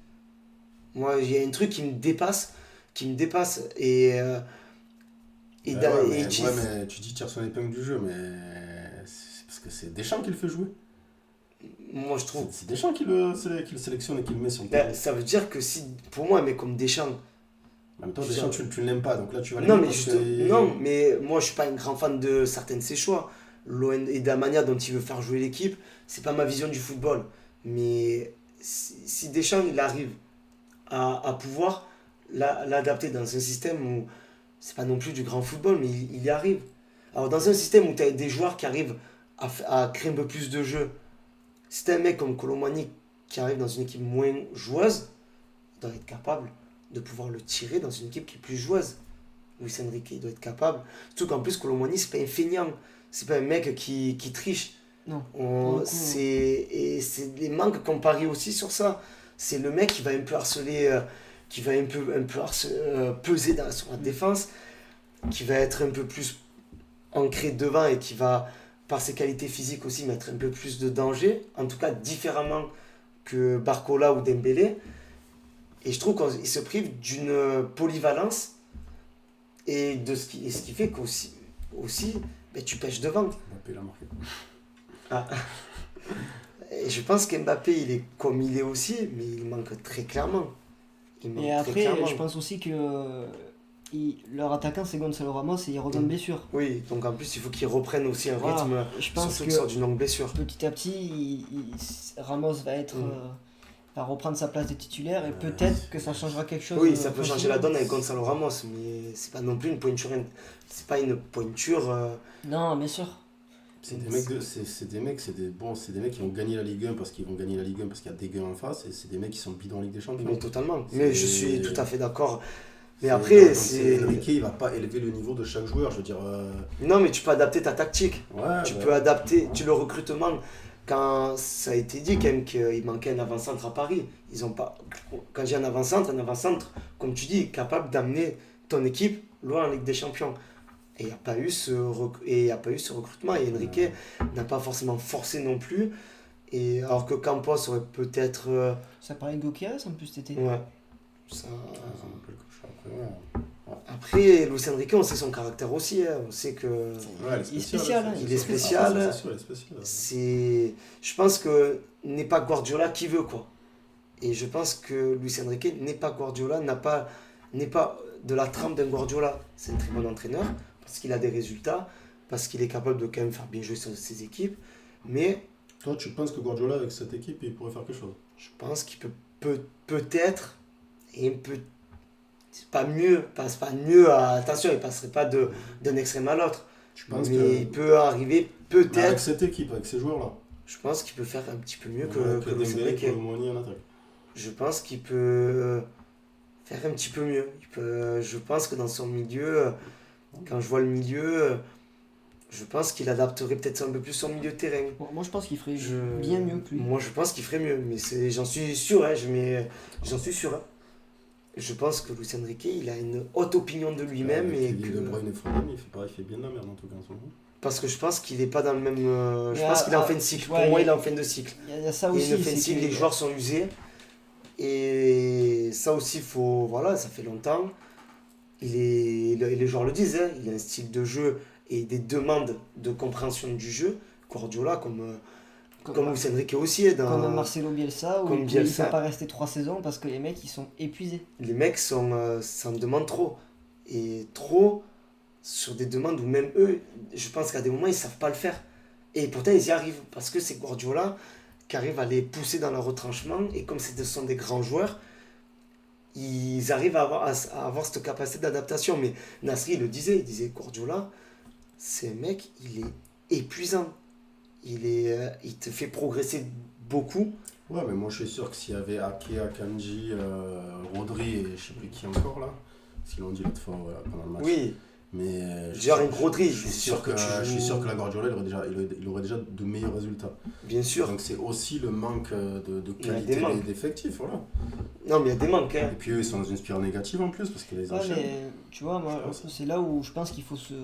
Moi, il y a un truc qui me dépasse. Et Ouais, mais tu dis tire son épingle du jeu, mais c'est parce que c'est Deschamps qui le fait jouer. moi, je trouve. C'est Deschamps qui le sélectionne et qui le met sur le terrain. Ça veut dire que si, pour moi, un mec comme Deschamps. En même temps, Deschamps, tu ne l'aimes pas, donc là tu vas Non, l'aimer mais parce que- non, mais moi, je suis pas un grand fan de certains de ses choix. Et de la manière dont il veut faire jouer l'équipe, c'est pas ma vision du football. Mais si Deschamps, il arrive à pouvoir l'adapter dans un système où c'est pas non plus du grand football, mais il y arrive. Alors, dans un système où tu as des joueurs qui arrivent à créer un peu plus de jeu, si t'as un mec comme Kolo Muani qui arrive dans une équipe moins joueuse, il doit être capable de pouvoir le tirer dans une équipe qui est plus joueuse. Luis Enrique, il doit être capable. Surtout qu'en plus, Kolo Muani, c'est pas un feignant. C'est pas un mec qui triche. Non. Et c'est les manques qu'on parie aussi sur ça. C'est le mec qui va un peu harceler, qui va un peu peser sur la défense, qui va être un peu plus ancré devant et qui va, par ses qualités physiques aussi, mettre un peu plus de danger. En tout cas, différemment que Barcola ou Dembélé. Et je trouve qu'il se prive d'une polyvalence et ce qui fait qu'aussi ben, tu pêches devant. Mbappé l'a marqué. Et je pense qu'Mbappé, il est comme il est aussi, mais il manque très clairement. Et après, je pense aussi que leur attaquant, c'est Gonzalo Ramos et il revient de blessure. Oui, donc en plus, il faut qu'il reprenne aussi un Voilà. rythme, Je pense surtout que qu'il sort d'une longue blessure. petit à petit, Ramos va être. Va reprendre sa place de titulaire et peut-être que ça changera quelque chose. Oui, ça peut changer la donne avec Gonzalo Ramos, mais c'est pas non plus une pointure. C'est pas une pointure. Non, bien sûr. C'est des mecs qui ont gagné la Ligue 1 parce qu'ils vont gagner la Ligue 1 parce qu'il y a des gars en face et c'est des mecs qui sont bidons en Ligue des Champions. Mais totalement. Mais je suis tout à fait d'accord. Mais Donc, après, c'est. Enrique, il va pas élever le niveau de chaque joueur, je veux dire. Non, mais tu peux adapter ta tactique. Ouais, Tu peux adapter. Le recrutement. Quand ça a été dit quand même qu'il manquait un avant-centre à Paris, ils ont pas. Quand j'ai un avant-centre, comme tu dis, capable d'amener ton équipe loin en Ligue des Champions. Et il n'y a pas eu ce recrutement. Et Enrique n'a pas forcément forcé non plus. Et alors que Campos aurait peut-être. Ça parlait de Gokias en plus cet été. Ouais. Après, Luis Enrique, on sait son caractère aussi. On sait que. Il est spécial. Il est spécial. Je pense que n'est pas Guardiola qui veut, quoi. Et je pense que Luis Enrique n'est pas Guardiola, n'est pas de la trempe d'un Guardiola. C'est un très bon entraîneur parce qu'il a des résultats, parce qu'il est capable de quand même faire bien jouer ses équipes. Mais. Toi, tu penses que Guardiola, avec cette équipe, il pourrait faire quelque chose? Je pense qu'il peut-être. Et c'est pas mieux, attention, il passerait pas d'un extrême à l'autre. Il peut arriver peut-être. Avec cette équipe, avec ces joueurs-là. Je pense qu'il peut faire un petit peu mieux que Dembélé, Kolo Muani en attaque. Je pense qu'il peut faire un petit peu mieux. Je pense que dans son milieu, quand je vois le milieu, Je pense qu'il adapterait peut-être un peu plus son milieu de terrain. Bon, moi, je pense qu'il ferait Je- bien mieux que lui. Moi, je pense qu'il ferait mieux, mais j'en suis sûr, hein, j'en suis sûr. Hein. Je pense que Luis Enrique, il a une haute opinion de lui-même et Kevin que... De Bruyne et Foden, il fait bien de la merde en tout cas en ce moment. Parce que je pense qu'il est pas dans le même... je Mais pense qu'il est en ah, fin de cycle. ouais, Pour moi, il- il est en fin de cycle. Il y a ça Il aussi. est en fin de c'est cycle, que- les joueurs sont usés. Et ça aussi, faut... Voilà, ça fait longtemps. Et les joueurs le disent, hein, il a un style de jeu et des demandes de compréhension du jeu. Guardiola, comme Luis Enrique aussi. Hein, Comme Marcelo Bielsa, où comme il ne Bielsa. peut pas rester 3 saisons parce que les mecs, ils sont épuisés. Les mecs s'en demandent trop. Et trop sur des demandes où même eux, je pense qu'à des moments, ils savent pas le faire. Et pourtant, ils y arrivent. Parce que c'est Guardiola qui arrive à les pousser dans leur retranchement. Et comme ce sont des grands joueurs, ils arrivent à avoir cette capacité d'adaptation. Mais Nasri le disait, il disait Guardiola, c'est un mec, il est épuisant. Il te fait progresser beaucoup. Ouais, mais moi je suis sûr que s'il y avait Ake, Akanji, Rodri et je sais plus qui encore là, parce qu'ils l'ont dit l'autre fois pendant le match. Oui, Mais genre un Rodri, je suis sûr que tu je suis sûr que la Guardiola il aurait déjà de meilleurs résultats. bien sûr. Donc c'est aussi le manque de Il y a des qualité manques. d'effectifs, voilà. Non, mais il y a des manques. Hein. Et puis eux ils sont dans une spirale négative en plus parce qu'ils les Ouais, enchaînent. mais tu vois, moi, Je pense. c'est là où je pense qu'il faut se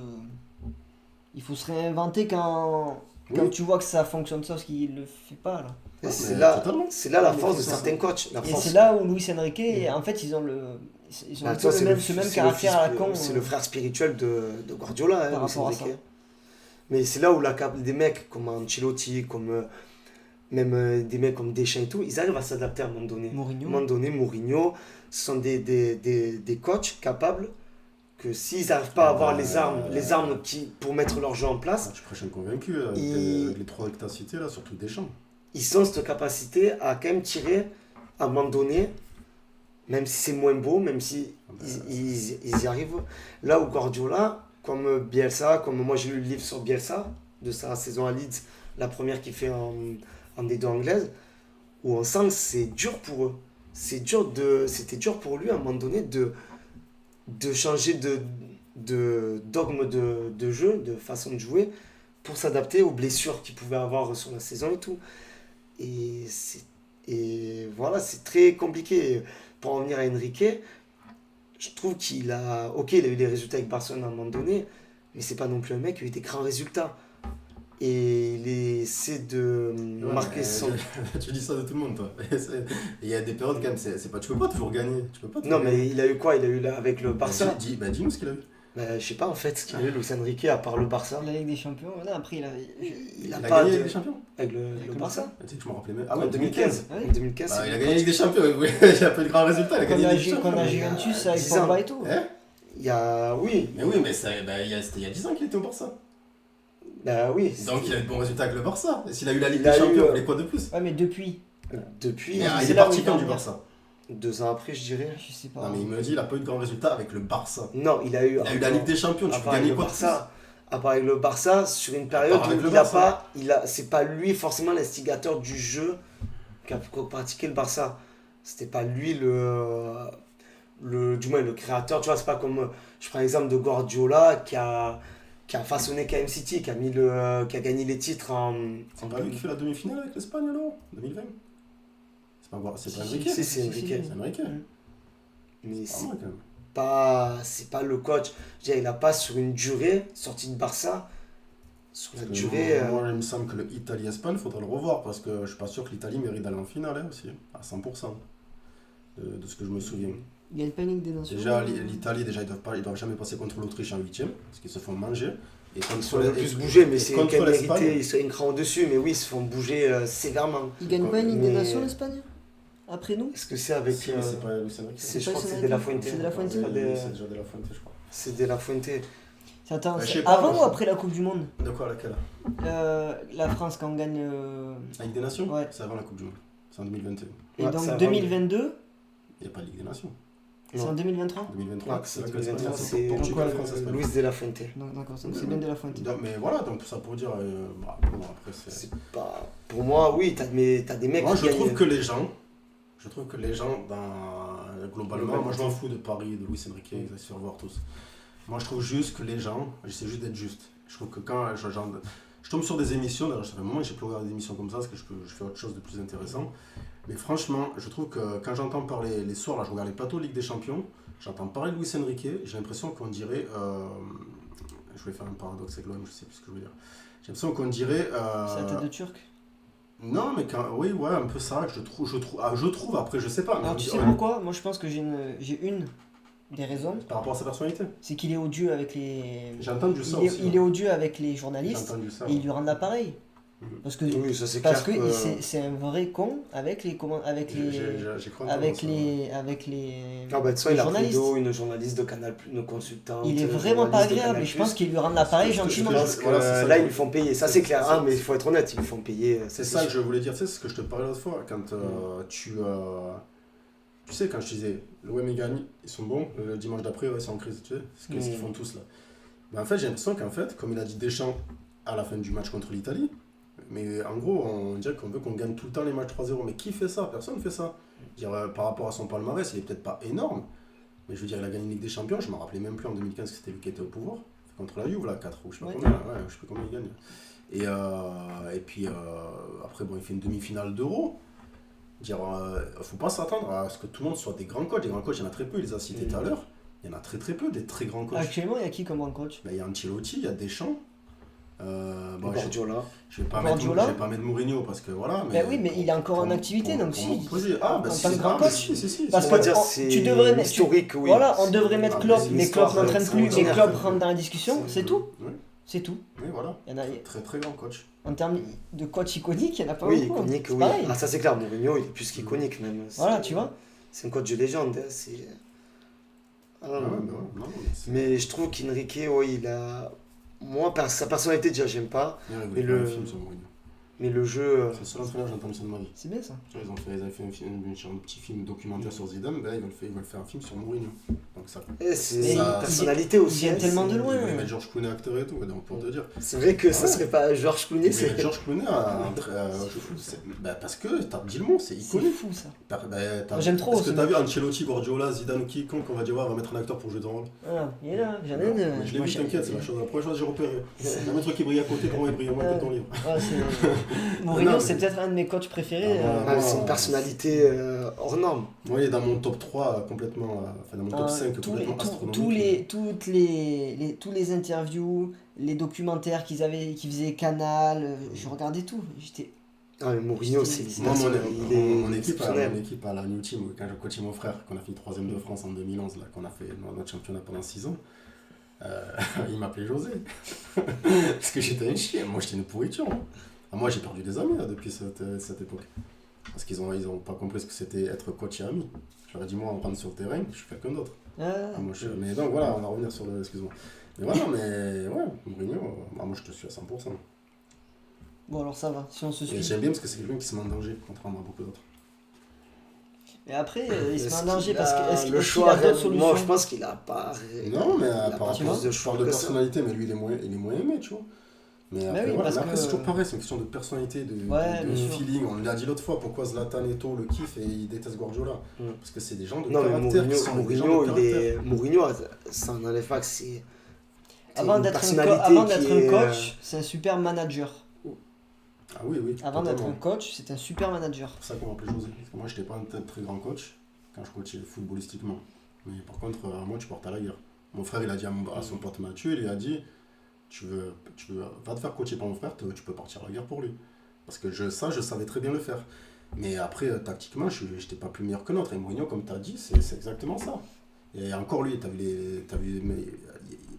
réinventer quand Oui. tu vois que ça fonctionne, sauf qu'il le fait pas là. Et Ouais, c'est mais là, totalement. c'est là la Mais force de c'est ça. certains coachs. La Et force. c'est là où Luis Enrique, en fait, ils ont Bah, un toi, peu c'est ce même c'est caractère à la fils- con. C'est le frère spirituel de Guardiola, hein, Par Luis rapport à Enrique. ça. Mais c'est là où des mecs comme Ancelotti, comme même des mecs comme Deschamps et tout, ils arrivent à s'adapter à un moment donné. À un Mourinho. moment donné, Mourinho, ce sont des coachs capables que s'ils n'arrivent pas à avoir les armes pour mettre leur jeu en place, Ah, tu prêches un convaincu Il- avec les trois que tu as cités là, surtout Deschamps. ils ont cette capacité à quand même tirer à un moment donné, même si c'est moins beau, même si ils y arrivent. Là où Guardiola, comme Bielsa, comme moi j'ai lu le livre sur Bielsa, de sa saison à Leeds, la première qu'il fait en D2 anglaise, où on sent que c'est dur pour eux. C'était dur pour lui à un moment donné de changer de dogme de jeu, de façon de jouer, pour s'adapter aux blessures qu'il pouvait avoir sur la saison et tout. Et voilà, c'est très compliqué. Pour en venir à Enrique, je trouve qu'il a... Ok, il a eu des résultats avec Barcelone à un moment donné, mais c'est pas non plus un mec qui a eu des grands résultats. Et il essaie de marquer son... Tu dis ça de tout le monde, toi. Il y a des périodes quand même, tu peux pas toujours gagner. Tu peux pas toujours Non, gagner. mais il a eu quoi? Il a eu là, avec le Barça? Dis-nous ce qu'il a eu. Je sais pas en fait ce qu'il a eu, Luis Enrique, à part le Barça. La Ligue des Champions, voilà, après il a. Il a Il a pas gagné de... avec les champions. Avec le le Barça? Tu sais que je me rappelais même. Ah En ouais, 2015. Ouais. En 2015, Ah, c'est il a le gagné avec coach. des champions. Oui, il a pas eu de grands résultats. Il a Comme gagné la, avec des champions. comme la mais- Juventus avec 10 ans. Pogba et tout. Hein Il y a... Oui, Mais oui, mais c'était il y a 10 ans qu'il était au Barça. bah oui. Donc il a eu de bons résultats avec le Barça. Et s'il a eu la Ligue Il des a eu, Champions, il quoi de plus? Ouais, mais depuis, Depuis, Mais, c'est il est là où parti il quand va du venir. Barça? 2 ans après, je dirais. je sais pas. Non, mais il me dit il a pas eu de grands résultats avec le Barça. Non, il a eu... Il a eu la Ligue des Champions, tu à peux part avec gagner le quoi de Barça, à part avec le Barça, sur une période avec où le il a Barça. pas, c'est pas lui forcément l'instigateur du jeu qu'a pratiqué le Barça. C'était pas lui du moins le créateur. Tu vois, c'est pas comme je prends l'exemple de Guardiola qui a façonné KM City, qui a gagné les titres en. C'est pas lui qui fait la demi-finale avec l'Espagne alors 2020? C'est pas Enrique? Si, c'est Enrique. C'est Enrique. Mais Pas c'est mal quand même. c'est pas le coach. Je veux dire, il a pas sur une durée sorti de Barça. Sur la Parce que durée. moi, il me semble que le Italie-Espagne, il faudrait le revoir parce que je suis pas sûr que l'Italie mérite d'aller en finale hein, aussi, à 100%, de ce que je me souviens. Il gagne pas une Ligue des Nations. Déjà, l'Italie, ils doivent jamais passer contre l'Autriche en 8ème parce qu'ils se font manger. Et Ils sont le plus bougés, mais c'est quand même mérité. Ils sont un cran au-dessus, mais oui, ils se font bouger sévèrement. Il gagne pas une Ligue des Mais- Nations, l'Espagne? Après nous? Est-ce que c'est avec. Si, mais c'est pas Luis Enrique. c'est- pas je crois que Luis c'est De La Enrique. Fuente. C'est De La Fuente. C'est pas des- c'est déjà De La Fuente, je crois. C'est De La Fuente. Attends, Je c'est sais pas, avant moi. ou après la Coupe du Monde? De quoi, laquelle? La France, quand on gagne. La Ligue des Nations? Ouais. C'est avant la Coupe du Monde. C'est en 2021. Et Ouais, donc c'est avant. 2022, Il n'y a pas de Ligue des Nations. c'est en 2023? 2023, Ah, c'est c'est là que l'Espagne 2023, c'est c'est Portugal, France, Espagne. Luis De La Fuente. Donc d'accord, donc c'est bien de la Fuente. Donc, mais voilà, donc ça pour dire. Bon, après, c'est. C'est pas. Pour moi, oui, t'as des mecs Moi, qui je trouve gagnent. que les gens, globalement, moi je m'en fous de Paris, de Luis Enrique, ils vont se faire voir tous. Moi, je trouve juste que les gens, j'essaie juste d'être juste. Je trouve que quand je tombe sur des émissions, d'ailleurs ça fait un moment que j'ai plus regardé des émissions comme ça parce que je fais autre chose de plus intéressant. Mais franchement, je trouve que quand j'entends parler les soirs, là je regarde les plateaux de Ligue des Champions, j'entends parler de Luis Enrique, j'ai l'impression qu'on dirait... je vais faire un paradoxe avec l'OM, je sais plus ce que je veux dire. J'ai l'impression qu'on dirait... C'est la tête de Turc. Non, mais oui, ouais, un peu ça, je trouve, après je sais pas. Alors Mais tu sais pourquoi? Moi je pense que j'ai une des raisons. par rapport à sa personnalité. C'est qu'il est odieux avec les... J'ai entendu ça Il est, aussi. il est odieux avec les J'ai journalistes entendu ça. et ils lui rendent l'appareil. Parce que, Oui, ça c'est parce clair. que c'est un vrai con avec les J'ai cru entendre avec ça. les Ah bah de toute façon, les il a pris journalistes. d'eau, une journaliste de Canal+, une consultante. Il est vraiment pas journaliste de agréable Canal+. et je pense qu'ils lui rendent l'appareil Je te- gentiment. je Je pense que Voilà, c'est ça. là, ils lui font payer. Ça, c'est clair. Ah, mais il faut être honnête, ils lui font payer. C'est ça que je voulais dire, tu sais, c'est ce que je te parlais l'autre fois, quand tu sais, quand je disais, l'OM et gagne, ils sont bons, le dimanche d'après, ouais, ils sont en crise, tu sais, c'est ce qu'ils font tous là. Mais en fait, j'ai l'impression qu'en fait, comme il a dit Deschamps à la fin du match contre l'Italie, mais en gros, on dirait qu'on veut qu'on gagne tout le temps les matchs 3-0, mais qui fait ça? Personne ne fait ça. Je veux dire, par rapport à son palmarès, il est peut-être pas énorme, mais je veux dire, il a gagné une Ligue des Champions, je me rappelais même plus en 2015 que c'était lui qui était au pouvoir, contre la Juve, là, 4 ou je sais pas Ouais. combien, ouais, je sais pas combien il gagne. Et puis après, bon, il fait une demi-finale d'Euro. Dire, faut pas s'attendre à ce que tout le monde soit des grands coachs. Des grands coachs, il y en a très peu, il les a cités tout à l'heure. Il y en a très peu, des très grands coachs. Actuellement, il y a qui comme grand coach? Ben, il y a Ancelotti, il y a Deschamps. Bon, Guardiola. je vais pas Guardiola. mettre Mourinho parce que voilà. Ben oui, mais il est encore en activité, donc pour si. m'opposer. Ah, ben en si, tant que grand ah, ben coach. si. Parce On va que dire on- c'est tu devrais mettre- historique, oui. Voilà, on devrait mettre Ah, Klopp, mais c'est une mais histoire, Klopp n'entraîne plus, mais extraordinaire. Klopp rentre dans la discussion, c'est tout. Oui, C'est tout. oui, voilà. Il y en a, Très très grand coach. en termes de coach iconique, il n'y en a pas Oui, beaucoup. iconique, C'est oui. pareil. Ah, ça c'est clair, Mourinho, il est plus qu'iconique même. Voilà, tu vois. C'est un coach de légende. Hein, c'est... Ah, Ah, ouais, ben ouais, non, mais je trouve qu'Enrique, ouais, il a. Moi, sa personnalité, déjà, j'aime pas. Il Mais voulait faire le- un film sur Mourinho. Mais le jeu. C'est le seul entraîneur que j'ai entendu ça de ma vie. C'est bien ça. Tu vois, ils avaient fait un petit film documentaire sur Zidane, ben, ils veulent faire un film sur Mourinho. Donc ça. C'est Mais une ça- personnalité il aussi. vient hein, tellement c'est- de loin. Ils voulaient mettre George Clooney acteur et tout, donc pour te dire. C'est vrai que ça Ouais. serait pas Georges Clooney, Mais c'est. George Clooney parce que t'as dit le mot, c'est C'est iconique. fou ça. Moi, j'aime trop Est-ce que ce t'as mec. vu Ancelotti, Guardiola, Zidane ou quiconque, on va dire ouais, on va mettre un acteur pour jouer ton rôle. Ah, il est là, j'en ai Non, une. mais je l'ai moi, vu, j'ai- t'inquiète, c'est la première chose que j'ai repéré. Il y a un truc qui brille à côté, comment il brille moins que ton livre. Ouais, c'est- Mourinho, Non, c'est mais- peut-être un de mes coachs préférés. Ah, Ah, c'est une personnalité hors norme. Moi, il est dans mon top 3 complètement, enfin dans mon top 5 complètement astronomique. Tous les interviews, les documentaires qu'ils faisaient Canal, je regardais tout. J'étais. Ah, mais Mourinho, c'est Moi, il est mon équipe exceptionnel. à la New Team, quand j'ai coaché mon frère, qu'on a fini 3ème de France en 2011, là, qu'on a fait notre championnat pendant 6 ans, il m'appelait José. Parce que j'étais un chien, moi j'étais une pourriture. Hein. Ah, moi j'ai perdu des amis là, depuis cette époque. Parce qu'ils ont pas compris ce que c'était être coach et ami. J'aurais dit, moi, on rentre sur le terrain, je suis quelqu'un d'autre. Ah, Mais donc voilà, on va revenir sur le. Excuse-moi. Mais voilà, mais ouais, Mourinho, moi je te suis à 100%. bon, alors ça va, si on se Et suit. j'aime bien parce que c'est quelqu'un qui se met en danger, contrairement à beaucoup d'autres. Et après, il se met en Est-ce danger qu'il parce a que. Est-ce le qu'il choix a d'autres solutions? Moi, je pense qu'il a pas. Non, mais il a par pas rapport plus de je choix parle de que ça. personnalité, mais lui il est moins aimé, tu vois. Mais après, oui, voilà, parce mais après que- c'est toujours pareil, c'est une question de personnalité, de Ouais, de bien sûr. feeling. On l'a dit l'autre fois, pourquoi Zlatan Eto'o le kiffe et il déteste Guardiola. Mm. Parce que c'est des gens de Non, mais caractère qui sont des gens Mourinho, de caractère. Mourinho, ça n'enlève pas que c'est. Avant une d'être personnalité un qui est, coach, c'est un super manager. Ah oui, oui. Avant d'être totalement. un coach, c'est un super manager. C'est pour ça qu'on m'appelait José. Parce que moi, j'étais pas un très grand coach quand je coachais footballistiquement. Mais par contre, moi, tu portes à la guerre. Mon frère, il a dit à son pote Mathieu, il lui a dit va te faire coacher par mon frère, tu peux partir à la guerre pour lui. Parce que je savais très bien le faire. Mais après, tactiquement, je n'étais pas plus meilleur que l'autre. Et Mourinho, comme tu as dit, c'est exactement ça. Et encore lui,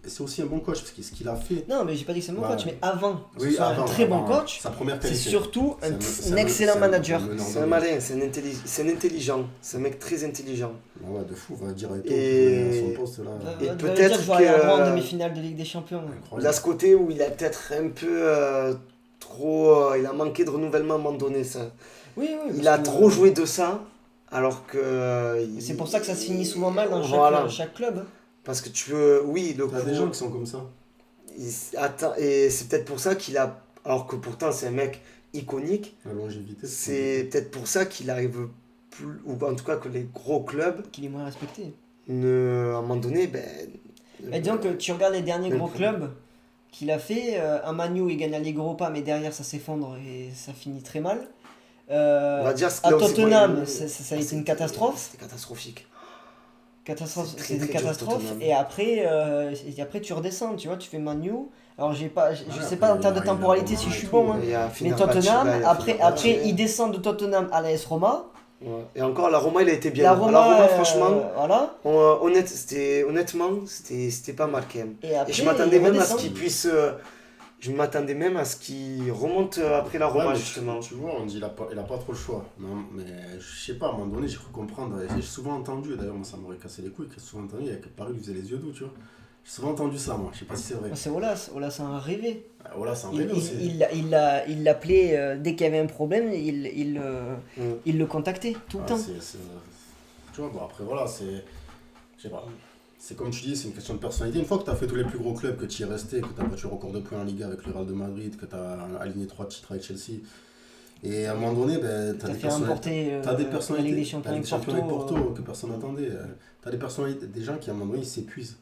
c'est aussi un bon coach, parce que ce qu'il a fait. Non, mais j'ai pas dit que c'est mon Ouais. coach, mais avant que ce Oui, soit un avant, très bon avant, coach, sa première c'est qualité. surtout C'est un excellent manager. C'est un malin, c'est un intelligent, c'est un mec très intelligent. Ah ouais, de fou, on va dire Et- à son poste là. Va- Et va- va peut-être dire que je vais aller à que- droit en demi-finale de Ligue des Champions. Incroyable. Il a ce côté où il a peut-être un peu trop. Il a manqué de renouvellement à un moment donné, ça. Oui, oui. Il parce a que- trop joué de ça, alors que. C'est pour ça que ça se finit souvent mal dans Voilà. chaque club. Parce que tu veux. Oui, le T'as des gens qui sont comme ça. Attends, et c'est peut-être pour ça qu'il a. Alors que pourtant, c'est un mec iconique. La longévité. C'est peut-être pour ça qu'il arrive plus. Ou en tout cas que les gros clubs, Qu'il est moins respecté. à un moment donné, ben. Et disons que tu regardes les derniers Le gros problème. clubs, qu'il a fait. À Man U, il gagne la Ligue Europa, mais derrière, ça s'effondre et ça finit très mal. On va dire À là où c'est Tottenham, moyen. ça a été une catastrophe. C'était catastrophique. Catastrophe, C'est c'est une très dur, catastrophe. Tottenham. Et après, tu redescends, tu vois, tu fais Man U. Alors, je sais pas en après, termes de il a temporalité Roma si je et suis tout, bon, hein. Il y a Mais Fenerbahçe, Tottenham, là, il y a après, Fenerbahçe. il descend de Tottenham à l'AS Roma. Ouais. Et encore, la Roma, il a été bien. La À Roma, franchement, voilà. honnêtement, c'était pas mal quand même. Et après, Et je m'attendais il même à ce redescend. qu'il puisse. Je m'attendais même à ce qu'il remonte après la Ouais, Roma, mais justement. tu vois, on dit il a pas trop le choix. Non, mais je sais pas, à un moment donné, j'ai cru comprendre. J'ai souvent entendu, d'ailleurs, moi ça m'aurait cassé les couilles, que j'ai souvent entendu que Paris lui faisait les yeux doux, tu vois. J'ai souvent entendu ça, moi, je sais pas si c'est vrai. C'est Olas. Olas a un rêvé. Voilà, c'est un Il rêve aussi. il l'appelait dès qu'il y avait un problème, il le contactait tout le Ouais, temps. Tu vois, bon, après, voilà, je sais pas. C'est comme tu dis, c'est une question de personnalité. Une fois que tu as fait tous les plus gros clubs, que tu y es resté, que tu as battu le record de points en Liga avec le Real de Madrid, que tu as aligné 3 titres avec Chelsea, et à un moment donné, ben, tu as T'as des fait remporter t'as des la personnalités, Ligue des Champions t'as avec des champions avec Porto. Porto que personne n'attendait. Tu as des personnalités, des gens qui à un moment donné ils s'épuisent.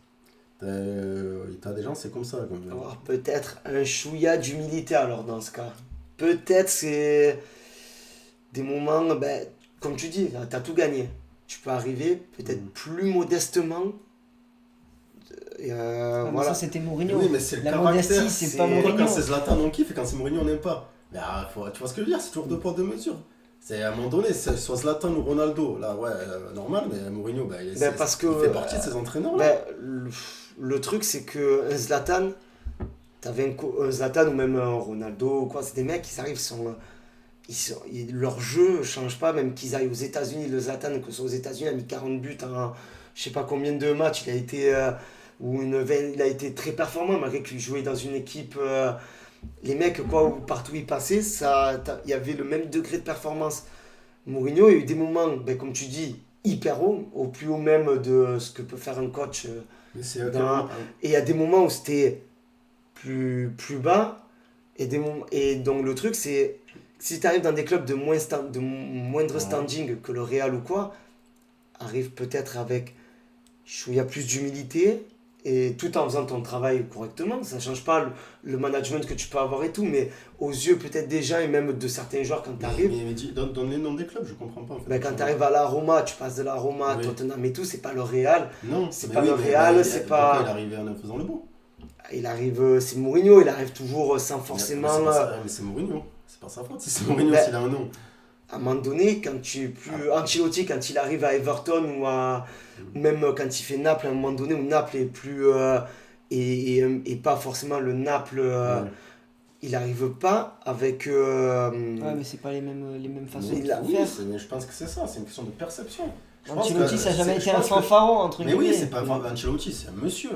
T'as des gens, c'est comme ça. Alors, peut-être un chouïa d'humilité alors dans ce cas. Peut-être c'est des moments, ben, comme tu dis, tu as tout gagné. Tu peux arriver peut-être plus modestement. Et Ah, mais voilà. ça, c'était Mourinho. Oui, mais c'est le La caractère. modestie, c'est pas Pourquoi Mourinho. quand c'est Zlatan on kiffe et quand c'est Mourinho on n'aime pas. Mais tu vois ce que je veux dire, c'est toujours deux poids deux mesures. C'est à un moment donné, soit Zlatan ou Ronaldo, là ouais, normal, mais Mourinho, ben, Parce que, il fait partie de ces entraîneurs là. Ben, le truc, c'est que un Zlatan, t'avais un Zlatan ou même un Ronaldo, ou quoi, c'est des mecs, ils arrivent, leur jeu change pas, même qu'ils aillent aux États-Unis. Le Zlatan, que ce soit aux États-Unis, il a mis 40 buts en je sais pas combien de matchs. Il a été, il a été très performant, malgré qu'il jouait dans une équipe. Les mecs, quoi, partout où ils passaient, il y avait le même degré de performance. Mourinho, il y a eu des moments, ben, comme tu dis, hyper haut, au plus haut même de ce que peut faire un coach. Mais c'est Et il y a des moments où c'était plus bas. Et donc le truc, c'est si tu arrives dans des clubs de moindre standing que le Real ou quoi, arrive peut-être avec chouïa plus d'humilité et tout en faisant ton travail correctement. Ça change pas le management que tu peux avoir et tout, mais aux yeux peut-être des gens et même de certains joueurs quand tu arrives. Mais donne les noms des clubs, je comprends pas en fait. Ben, quand tu arrives à la Roma, tu passes de la Roma à Oui. Tottenham et tout, c'est pas le Real. Non, c'est mais pas oui, le mais Real, c'est pas. pourquoi il est arrivé en faisant le beau. Il arrive, c'est Mourinho, il arrive toujours sans forcément. Mais c'est Mourinho, c'est pas sa faute si c'est Mourinho Ben, s'il a un nom. À un moment donné, quand tu es plus. Ancelotti, quand il arrive à Everton ou même quand il fait Naples, à un moment donné où Naples est plus. Et pas forcément le Naples. Il n'arrive pas avec. Ouais, mais c'est pas les mêmes façons Mais de oui, faire. mais je pense que c'est ça, c'est une question de perception. Je pense Ancelotti, que ça n'a jamais je été un pense que- fanfaron, entre Mais guillemets. oui, c'est pas Ancelotti, c'est un monsieur.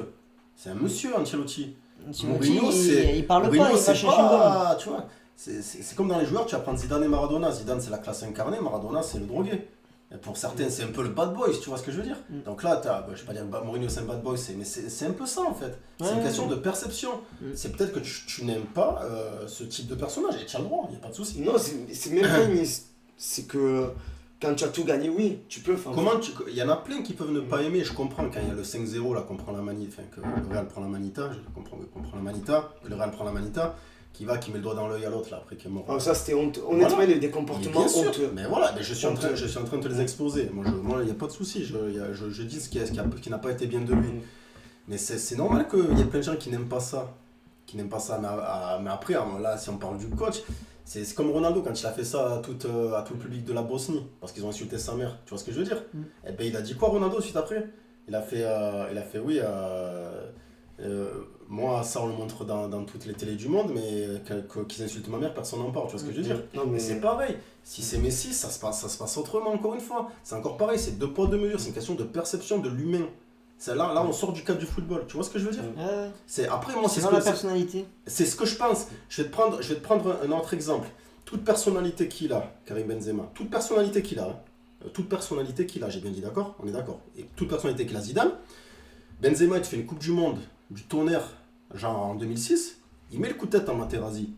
C'est un monsieur Ancelotti. Ancelotti, Mourinho, c'est- il parle Mourinho, pas, il c'est mâche un chewing-gum. pas, tu vois, c'est comme dans les joueurs, tu vas prendre Zidane et Maradona. Zidane, c'est la classe incarnée, Maradona, c'est le drogué. Et pour certains, c'est un peu le bad boy, tu vois ce que je veux dire. Donc là, je vais pas dire Mourinho, c'est un bad boy, mais c'est un peu ça en fait. C'est une question de perception. C'est peut-être que tu n'aimes pas ce type de personnage, et tu as le droit, il n'y a pas de souci. Non, c'est même pas une. C'est que quand tu as tout gagné, oui, tu peux. Il y en a plein qui peuvent ne pas aimer, je comprends quand il y a le 5-0 là qu'on prend la manita, enfin que le Real prend la manita, je comprends qu'on prend la manita, que le Real prend la manita, qui met le doigt dans l'œil à l'autre là après qui est mort. Alors ça c'était honteux. Honnêtement, Voilà. il y a eu des Mais comportements bien sûr, honteux. mais voilà, mais je suis en train de te les Ouais. exposer. Moi, il n'y a pas de souci, je dis ce qui n'a pas été bien de lui. Mais c'est normal qu'il y ait plein de gens qui n'aiment pas ça. Mais après, là, si on parle du coach, c'est comme Ronaldo quand il a fait ça à tout le public de la Bosnie, parce qu'ils ont insulté sa mère. Tu vois ce que je veux dire? Et ben il a dit quoi Ronaldo suite après? Il a fait oui. Moi, ça on le montre dans toutes les télés du monde, mais qu'ils insultent ma mère, personne n'en parle. Tu vois ce que je veux dire? Non, Mais mais c'est pareil. Si c'est Messi, ça se passe autrement, encore une fois. C'est encore pareil, c'est deux poids, deux mesures. C'est une question de perception de l'humain. Là, on sort du cadre du football. Tu vois ce que je veux dire? Après, moi, C'est dans la personnalité. c'est ce que je pense. Je vais te prendre un autre exemple. Toute personnalité qu'il a, Karim Benzema, toute personnalité qu'il a, j'ai bien dit d'accord? On est d'accord. Et toute personnalité qu'il a, Zidane, Benzema, il te fait une Coupe du Monde, du tonnerre, genre en 2006, il met le coup de tête en Materazzi.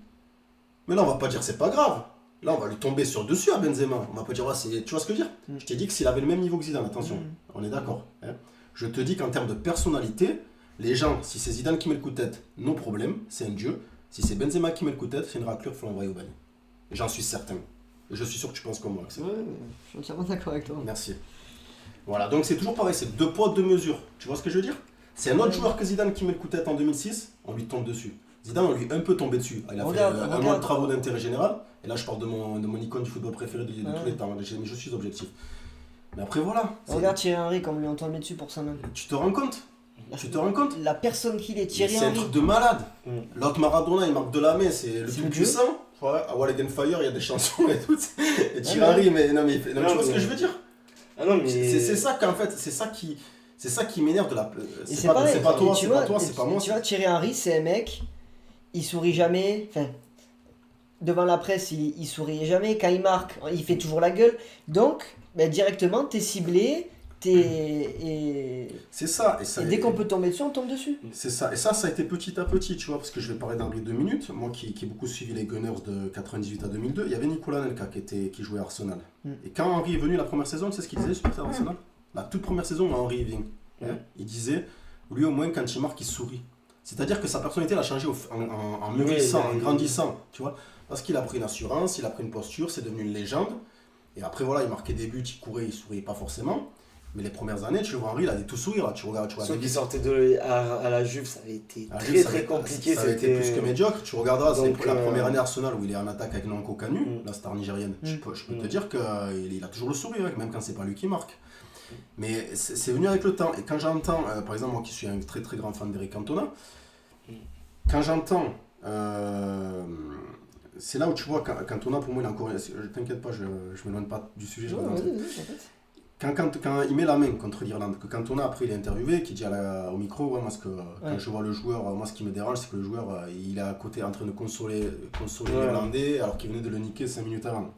Mais là, on va pas dire c'est pas grave. Là, on va lui tomber sur le dessus à Benzema. On va pas dire, tu vois ce que je veux dire? Je t'ai dit que s'il avait le même niveau que Zidane, attention, on est d'accord. Hein. Je te dis qu'en termes de personnalité, Les gens, si c'est Zidane qui met le coup de tête, no problème, c'est un dieu. Si c'est Benzema qui met le coup de tête, c'est une raclure, il faut l'envoyer au bagne. J'en suis certain. Et je suis sûr que tu penses comme moi, Axel. Ouais, je suis entièrement d'accord avec toi. Merci. Voilà, donc c'est toujours pareil, c'est 2 poids, 2 mesures. Tu vois ce que je veux dire? C'est un autre joueur que Zidane qui met le coup de tête en 2006, on lui tombe dessus. Zidane, on lui est un peu tombé dessus. Il a fait un mois de travaux d'intérêt général, et là je parle de mon icône du football préféré de tous les temps, mais je suis objectif. Mais après voilà. Regarde Thierry Henry comme lui on tombé dessus pour ça même. Tu te rends compte? Tu te rends compte? La personne qu'il est, Thierry C'est un Henry. truc de malade. L'autre Maradona, il marque de la main, c'est le plus puissant. Ouais, à Wall Again Fire, il y a des chansons et tout. Et Thierry Henry, mais tu vois ce que je veux dire? Ah non, mais... C'est ça qu'en fait, c'est ça qui m'énerve de la. C'est pas toi, c'est pas moi. Tu vois, Thierry Henry, c'est un mec, il sourit jamais. Enfin, devant la presse, il souriait jamais. Quand il marque, il fait toujours la gueule. Donc, directement, t'es ciblé. C'est ça. Et dès qu'on peut tomber dessus, on tombe dessus. C'est ça. Et ça a été petit à petit, tu vois, parce que je vais parler d'Henry 2 minutes. Moi qui ai beaucoup suivi les Gunners de 98 à 2002, il y avait Nicolas Anelka qui jouait à Arsenal. Et quand Henry est venu la première saison, tu sais ce qu'il disait sur Arsenal? La toute première saison où Henry vient. Il disait, lui au moins quand il marque, il sourit. C'est-à-dire que sa personnalité a changé en mûrissant, en grandissant, tu vois. Parce qu'il a pris une assurance, il a pris une posture, c'est devenu une légende. Et après voilà, il marquait des buts, il courait, il souriait pas forcément. Mais les premières années, tu le vois Henry, il a des tout sourire. Tu regardes, ceux qui sortaient à la Juve, ça avait été très compliqué. Ça avait été plus que médiocre. Tu regarderas, c'est la première année Arsenal où il est en attaque avec Nwanko Kanu, la star nigérienne. Je peux te dire qu'il a toujours le sourire, même quand c'est pas lui qui marque. Mais c'est venu avec le temps. Et quand j'entends, par exemple, moi qui suis un très très grand fan d'Eric Cantona, quand j'entends, c'est là où tu vois, Cantona pour moi il est encore. T'inquiète pas, je m'éloigne pas du sujet. Quand il met la main contre l'Irlande, que Cantona après il est interviewé, qui dit au micro, ouais, moi quand je vois le joueur, moi ce qui me dérange c'est que le joueur il est à côté en train de consoler l'Irlandais alors qu'il venait de le niquer 5 minutes avant.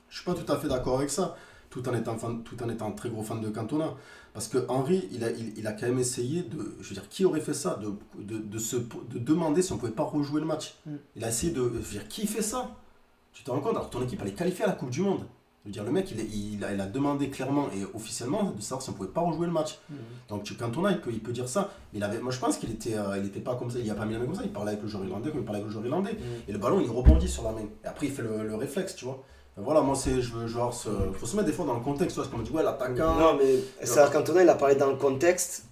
Je suis pas tout à fait d'accord avec ça, tout en étant un très gros fan de Cantona. Parce que Henry, il a quand même essayé de. Je veux dire, qui aurait fait ça? De demander si on pouvait pas rejouer le match. Il a essayé de. Je veux dire, qui fait ça? Tu te rends compte? Alors ton équipe elle est qualifiée à la Coupe du Monde. Je veux dire, le mec, il a demandé clairement et officiellement de savoir si on pouvait pas rejouer le match. Donc, Cantona, il peut dire ça. Mais moi, je pense qu'il était pas comme ça. Il a pas mis la main comme ça. Il parlait avec le joueur irlandais comme il parlait avec le joueur irlandais. Et le ballon, il rebondit sur la main. Et après, il fait le réflexe, tu vois. Voilà, moi, je veux voir faut se mettre des fois dans le contexte. Parce qu'on me dit, ouais, l'attaquant. Non, mais ça, Cantona, il a parlé dans le contexte.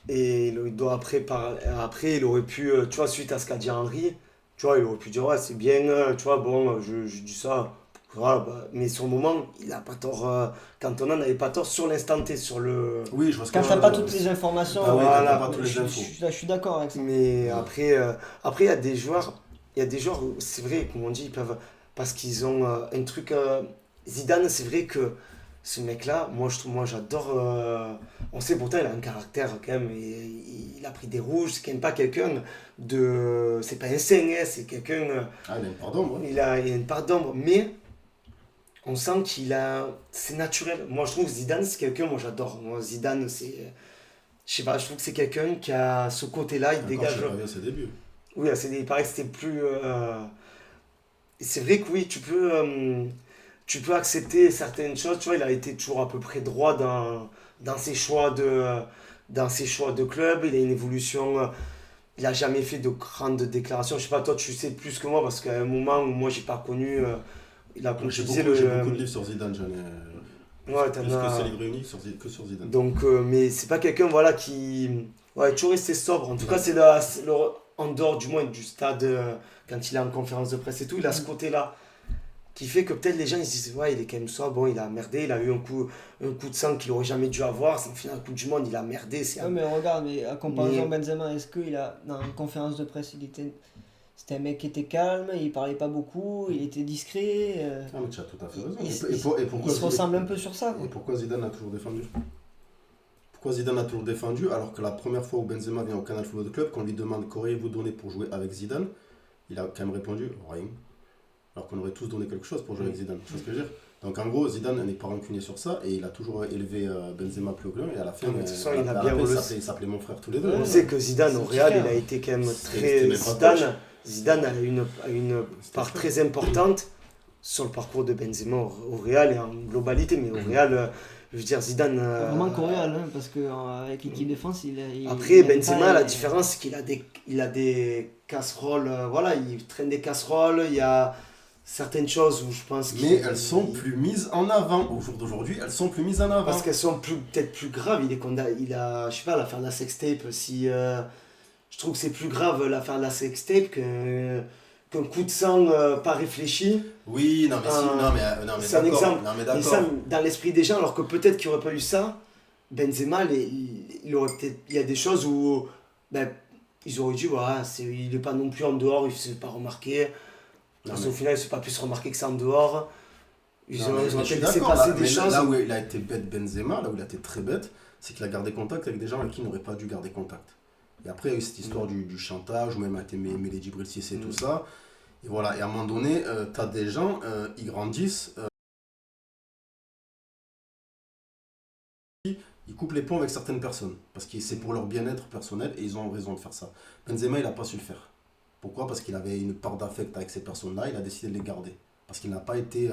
Et il doit après, il aurait pu, tu vois, suite à ce qu'a dit Henry, tu vois, il aurait pu dire, ouais, c'est bien, tu vois, bon, je dis ça. Voilà, mais sur le moment, il n'a pas tort. Cantona n'avait pas tort sur l'instant T, sur le. Oui, je vois ce que quand t'as pas toutes les informations, pas toutes les infos. Je suis d'accord avec ça. Mais après, il y a des joueurs, c'est vrai, comme on dit, ils peuvent. Parce qu'ils ont un truc. Zidane, c'est vrai que ce mec-là, moi j'adore. On sait pourtant, il a un caractère quand même. Il a pris des rouges, c'est quand même pas quelqu'un de. C'est pas un saint, c'est quelqu'un. Il a une part d'ombre. Il a une part d'ombre, mais. On sent qu'il a. C'est naturel. Moi, je trouve que Zidane, c'est quelqu'un. Moi, j'adore. Moi, Zidane, c'est. Je sais pas, je trouve que c'est quelqu'un qui a ce côté-là. Il dégage. À ses débuts. Oui, il paraît que c'était plus. C'est vrai que oui, tu peux accepter certaines choses. Tu vois, il a été toujours à peu près droit dans ses choix de club. Il a une évolution. Il n'a jamais fait de grandes déclarations. Je sais pas, toi, tu sais plus que moi parce qu'à un moment où moi, j'ai pas connu. J'ai beaucoup de livres sur Zidane, j'en ai ouais, plus que ces livres réunis que sur Zidane. Donc, mais c'est pas quelqu'un voilà, qui... Ouais, toujours resté sobre. En tout cas, c'est en dehors du moins du stade, quand il est en conférence de presse et tout, il a ce côté-là qui fait que peut-être les gens ils se disent ouais, il est quand même sobre, bon, il a merdé, il a eu un coup de sang qu'il aurait jamais dû avoir, c'est en finale Coupe du Monde, il a merdé. Mais regarde, mais à comparaison Benzema, est-ce qu'il a, dans une conférence de presse, c'était un mec qui était calme, il parlait pas beaucoup, il était discret. Ah, mais tu as tout à fait raison. Il se ressemble un peu sur ça. Et pourquoi Zidane a toujours défendu? Pourquoi Zidane a toujours défendu alors que la première fois où Benzema vient au Canal Football Club, qu'on lui demande qu'auriez-vous donné pour jouer avec Zidane, il a quand même répondu rien. Alors qu'on aurait tous donné quelque chose pour jouer avec Zidane. Tu vois ce que je veux dire? Donc en gros, Zidane n'est pas rancunier sur ça et il a toujours élevé Benzema plus haut et à la fin, il s'appelait mon frère tous les deux. On sait que Zidane au Real, il a été quand même très... Zidane a une part très importante sur le parcours de Benzema au Real et en globalité, mais au Real, Je veux dire, Zidane. Vraiment Coréal, hein, parce qu'avec l'équipe de France, Après, il avait Benzema, pas- la différence, c'est qu'il a des casseroles. Voilà, il traîne des casseroles. Il y a certaines choses où je pense qu'il. Mais elles sont plus mises en avant. Au jour d'aujourd'hui, elles sont plus mises en avant. Parce qu'elles sont peut-être plus graves. Il a, je sais pas, l'affaire de la sextape. Si, je trouve que c'est plus grave l'affaire de la sextape qu'un coup de sang pas réfléchi. Oui, non mais si, non mais C'est un d'accord. exemple. Non mais Et d'accord. ça, dans l'esprit des gens, alors que peut-être qu'il n'y aurait pas eu ça, Benzema, il aurait peut-être. Il y a des choses où. Ben, ils auraient dit, voilà, il n'est pas non plus en dehors, il ne se fait pas remarquer. Non, Parce mais- qu'au final, il ne se fait pas plus remarquer que ça en dehors. Ils Non, ont mais je peut-être suis laissé d'accord, passer là, des mais choses. là où il a été bête Benzema, là où il a été très bête, c'est qu'il a gardé contact avec des gens avec qui il n'aurait pas dû garder contact. Et après, il y a eu cette histoire du chantage, ou même avec Mehdi Djibril Cissé et tout ça. Et voilà, et à un moment donné, tu as des gens, ils grandissent, ils coupent les ponts avec certaines personnes, parce que c'est pour leur bien-être personnel, et ils ont raison de faire ça. Benzema, il n'a pas su le faire. Pourquoi? Parce qu'il avait une part d'affect avec ces personnes-là, il a décidé de les garder. Parce qu'il n'a pas été...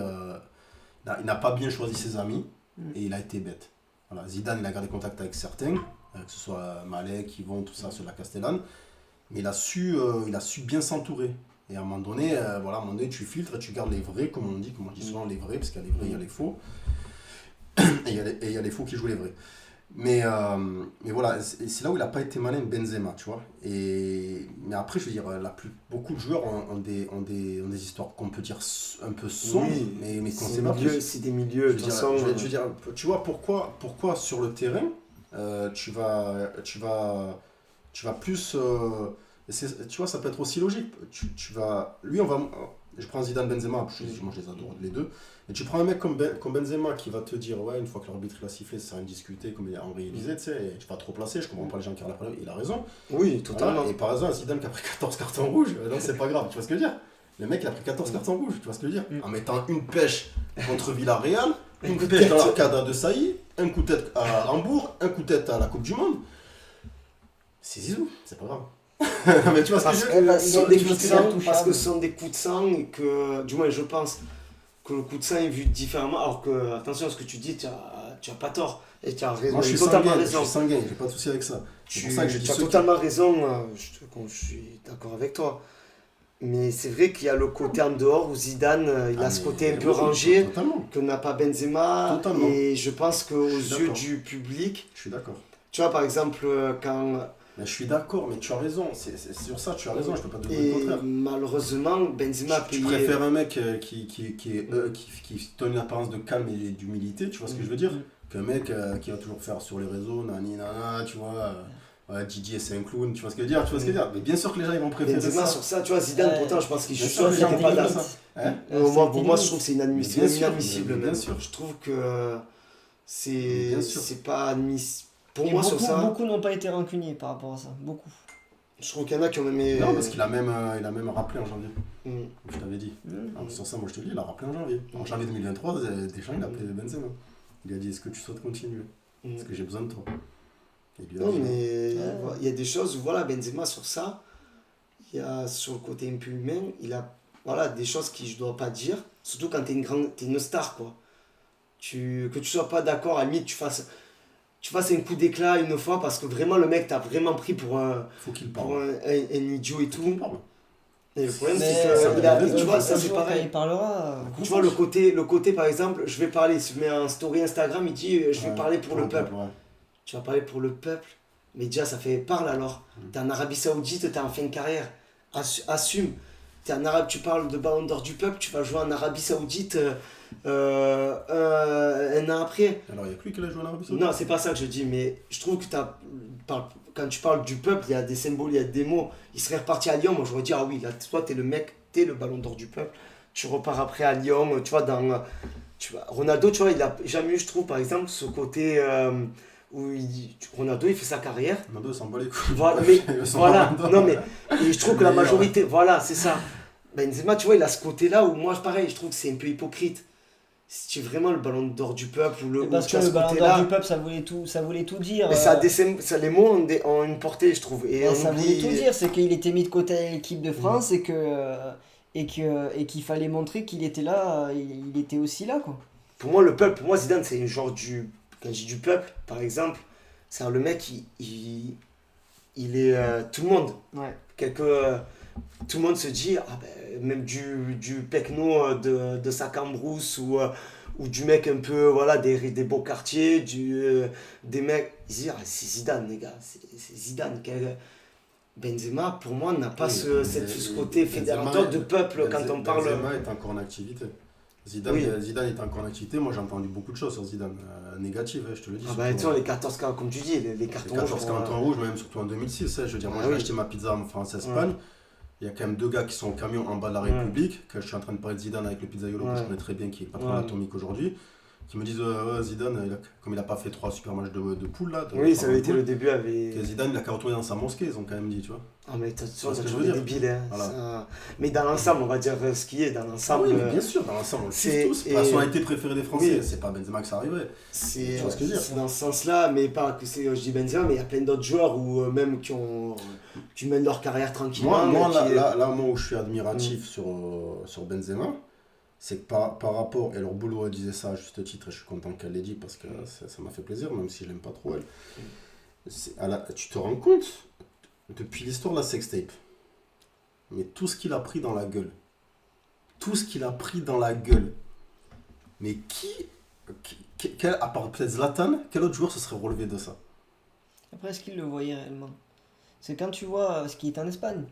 il n'a pas bien choisi ses amis, et il a été bête. Voilà, Zidane, il a gardé contact avec certains, que ce soit Malek, Yvon, tout ça, sur la Castellane, mais il a su bien s'entourer. Et à un moment donné, voilà, à un moment donné, tu filtres et tu gardes les vrais, comme on dit souvent les vrais, parce qu'il y a les vrais, il y a les faux, et il y a les faux qui jouent les vrais. Mais voilà, c'est là où il n'a pas été malin, Benzema, tu vois. Mais après, je veux dire, beaucoup de joueurs ont des histoires qu'on peut dire un peu sombres, Oui, mais qu'on c'est sait pas plus. c'est des milieux, Je de veux toute dire, façon. je veux dire, tu vois, pourquoi sur le terrain, tu vas plus... tu vois, ça peut être aussi logique. Je prends Zidane, Benzema, moi je les adore les deux. Et tu prends un mec comme Benzema qui va te dire, ouais, une fois que l'arbitre l'a sifflé, ça sert à rien de discuter, comme Henri disait, tu sais, et tu vas trop placer, je comprends pas les gens qui regardent la première, il a raison. Oui, totalement. Voilà. Et par exemple, Zidane qui a pris 14 cartons rouges, non, c'est pas grave, tu vois ce que je veux dire? Le mec, il a pris 14 cartons rouges, tu vois ce que je veux dire? En mettant une pêche contre Villarreal, une pêche dans l'arcade de Sailly, un coup de tête à Hambourg, un coup de tête à la Coupe du Monde. C'est Zizou, c'est pas grave. Mais tu vois ce que je veux dire? Ce sont des coups de sang, intouchables. parce que ce sont des coups de sang et que, du moins je pense que le coup de sang est vu différemment, alors que, attention à ce que tu dis, tu as pas tort, et tu as raison, Moi, je suis totalement sanguin, raison. j'ai pas de souci avec ça. C'est Tu, pour ça que je dis tu as ceux qui- totalement raison, je suis d'accord avec toi. Mais c'est vrai qu'il y a le côté en dehors où Zidane, il a Ah, ce mais côté un peu oui, rangé Totalement, que n'a pas Benzema. Totalement. Et je pense qu'aux Je suis yeux d'accord. du public, je suis d'accord. tu vois par exemple quand... Mais je suis d'accord, mais tu as raison. C'est sur ça, tu as raison, je peux pas te dire le Et contraire. malheureusement, Benzema a Tu payé... préfères un mec qui donne une apparence de calme et d'humilité, tu vois ce que je veux dire? Qu'un mec qui va toujours faire sur les réseaux, nani nana, tu vois. Ouais, Didier c'est un clown, tu vois ce que je veux dire? Tu vois ce que je veux dire? Mais bien sûr que les gens ils vont préférer Benzema ça. sur ça, tu vois, Zidane, Ouais. pourtant je pense qu'il Bien joue sûr, sûr les qu'il gens n'était pas disent d'accord. ça. Hein? Pour moi, je trouve que c'est Mais bien sûr, inadmissible. mais bien même. sûr. Je trouve que Mais c'est bien sûr. c'est pas admissible. Pour Et moi, sur ça, beaucoup n'ont pas été rancuniers par rapport à ça. Beaucoup. je trouve qu'il y en a qui ont même. Non, parce qu'il a même rappelé en janvier, Mm. je t'avais dit. Mmh. Alors, sur ça, moi je te dis, il a rappelé en janvier. En janvier 2023, Deschamps il a appelé Benzema. Il a dit, est-ce que tu souhaites continuer? Mm. Parce que j'ai besoin de toi. Et lui a Non, dit, mais Ouais. il y a des choses où, voilà, Benzema, sur ça, il y a sur le côté un peu humain, il a voilà, des choses que je dois pas dire. Surtout quand t'es une star, quoi. Que tu sois pas d'accord, à la limite, tu fasses un coup d'éclat une fois parce que vraiment, le mec t'a vraiment pris pour faut qu'il pour parle. un idiot et Faut qu'il tout. parle. Et le problème, Mais c'est ça que devient tu vois, ça un c'est jour, quand pareil. il parlera. Tu vois, le côté par exemple, je vais parler, il se met un story Instagram, il dit je vais Ouais, parler pour le peuple. ouais. Tu vas parler pour le peuple, mais déjà ça fait parle alors. T'es en Arabie Saoudite, t'es en fin de carrière, assume. T'es en Arabe, tu parles de Ballon d'Or du peuple, tu vas jouer en Arabie Saoudite un an après. Alors, il n'y a plus qui a joué en Arabie Saoudite? Non, c'est pas ça que je dis, mais je trouve que quand tu parles du peuple, il y a des symboles, il y a des mots. Il serait reparti à Lyon, moi j'aurais dit, ah oui, là, toi, t'es le mec, t'es le ballon d'or du peuple. Tu repars après à Lyon, tu vois, Ronaldo, tu vois, il a jamais eu, je trouve, par exemple, ce côté où Ronaldo, il fait sa carrière. Ronaldo s'en bat les couilles. Voilà, mais, Il s'en voilà, bat non, mais et je trouve que la Meilleur. majorité, voilà, c'est ça. Benzema, tu vois, il a ce côté-là où moi, pareil, je trouve que c'est un peu hypocrite. Si tu es vraiment le ballon d'or du peuple ou Parce tu que as le ce ballon côté-là. d'or du peuple, ça voulait tout dire. Mais les mots ont une portée, je trouve. Et on Ça voulait tout oublie. dire, c'est qu'il était mis de côté à l'équipe de France et qu'il fallait montrer qu'il était là, il était aussi là, quoi. Pour moi, le peuple, pour moi, Zidane, c'est une genre du quand je dis du peuple, par exemple, c'est le mec, il est tout le monde. Ouais. Tout le monde se dit, ah ben, même du pecno de Sacambrousse ou du mec un peu, voilà, des beaux quartiers, des mecs, ils disent, ah, c'est Zidane, les gars, c'est Zidane. Benzema, pour moi, n'a pas ce côté fédérateur de peuple quand on parle. Benzema est encore en activité. Zidane est encore en activité. Moi, j'ai entendu beaucoup de choses sur Zidane, négatives, je te le dis. Ah bah, tu vois, les 14 cas, comme tu dis, les cartons rouges. 14 cartons rouges, même surtout en 2006. Je veux dire, moi, j'ai acheté ma pizza en France-Espagne. Il y a quand même 2 gars qui sont au camion en bas de la République, que je suis en train de parler de Zidane avec le pizzaiolo que je connais très bien, qui est patron de l'Atomique aujourd'hui, qui me disent Zidane, comme il n'a pas fait 3 super matchs de poule là. Oui, ça avait été le début avec. Zidane, il a qu'à retourner dans sa mosquée, ils ont quand même dit, tu vois. Ah, mais tu vois, ce que je c'est veux dire. débile. Hein, Voilà. ça... Mais dans l'ensemble, on va dire ce qui est dans l'ensemble. Oui, mais bien sûr, dans l'ensemble, on le sait tous. C'est la personnalité préférée des Français, c'est pas Benzema que ça arriverait. C'est tu vois ce que je veux dire. C'est dans ce sens-là, mais pas que je dis Benzema, mais il y a plein d'autres joueurs ou même qui mènent leur carrière tranquillement. Moi où je suis admiratif sur Benzema, c'est que par rapport, et alors Boulot disait ça à juste titre, et je suis content qu'elle l'ait dit parce que ça m'a fait plaisir, même si je l'aime pas trop elle. Tu te rends compte, depuis l'histoire de la sextape, mais tout ce qu'il a pris dans la gueule, mais à part peut-être Zlatan, quel autre joueur se serait relevé de ça? Après, est-ce qu'il le voyait réellement? C'est quand tu vois ce qui est en Espagne.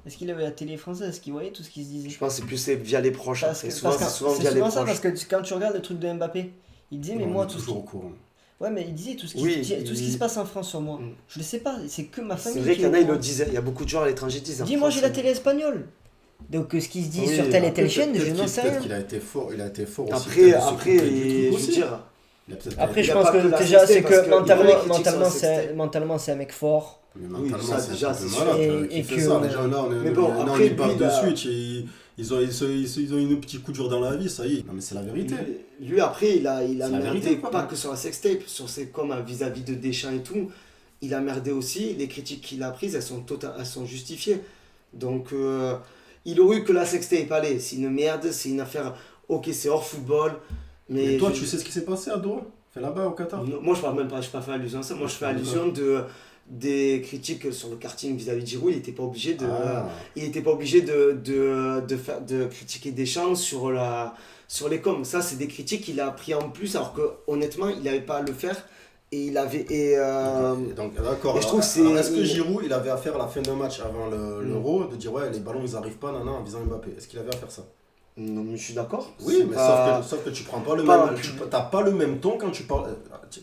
Est-ce qu'il avait la télé française? Est-ce qu'il voyait tout ce qui se disait? Je pense que c'est plus via les proches. C'est souvent via les proches. Ça, parce que quand tu regardes le truc de Mbappé, il disait, mais moi, tout ce qui... au courant. Ouais, mais il disait tout ce qui se passe en France sur moi. Je le sais pas, c'est que ma famille. C'est vrai qu'il y en a, ils le disaient. Il y a beaucoup de joueurs à l'étranger qui disent. Dis, moi j'ai la télé espagnole. Donc ce qui se dit sur telle et telle chaîne, je n'en sais rien. Peut-être qu'il a été fort, aussi. Après, je veux dire. Après, je pense que déjà, c'est que mentalement, c'est un mec fort. Mais mentalement, c'est déjà, c'est malade qui fait ça. Déjà là, on y parle de suite. Ils ont une petit coup dur dans la vie, ça y est. Non mais c'est la vérité. Lui après, il a merdé pas que sur la sextape, sur ses comme vis-à-vis de Deschamps et tout. Il a merdé aussi. Les critiques qu'il a prises, elles sont justifiées. Donc, il aurait eu que la sextape, allez, c'est une merde, c'est une affaire. Ok, c'est hors football. Mais toi, tu sais ce qui s'est passé à Doha? Fait là-bas au Qatar? Moi, je parle même pas. Je pas fait allusion à ça. Moi, je fais allusion des critiques sur le karting vis-à-vis de Giroud. Il n'était pas obligé de critiquer Deschamps sur les coms. Ça, c'est des critiques qu'il a pris en plus, alors que honnêtement, il n'avait pas à le faire. Et il avait. Donc, d'accord. Et je trouve est-ce que Giroud, il avait à faire à la fin d'un match avant l'Euro, de dire ouais, les ballons ils arrivent pas, en visant Mbappé? Est-ce qu'il avait à faire ça? Non, mais je suis d'accord. Oui, mais sauf que tu prends pas le même. T'as pas le même ton quand tu parles.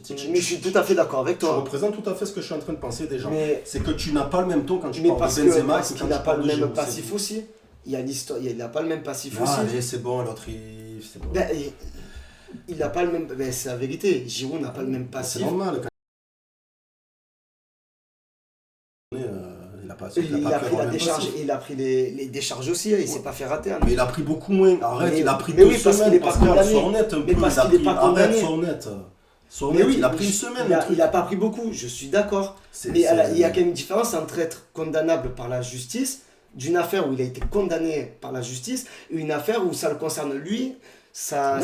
Mais je suis tout à fait d'accord avec toi. Je représente tout à fait ce que je suis en train de penser déjà. Mais c'est que tu n'as pas le même ton quand tu parles de Benzema. Parce qu'il n'a pas le même passif aussi. Il y a l'histoire, il n'a pas le même passif aussi. Allez, c'est bon, l'autre c'est bon. Il n'a pas le même. Ben, c'est la vérité. Giroud n'a pas le même passif. C'est normal. Il a pris la décharge et il a pris les décharges aussi, il s'est pas fait rater. Hein. Mais il a pris beaucoup moins. Arrête, il a pris 2 semaines. Pascal, sois honnête un peu. Arrête, sois honnête. Il a pris une semaine. Il a pas pris beaucoup, je suis d'accord. Mais il y a quand même une différence entre être condamnable par la justice, d'une affaire où il a été condamné par la justice, et une affaire où ça le concerne lui, son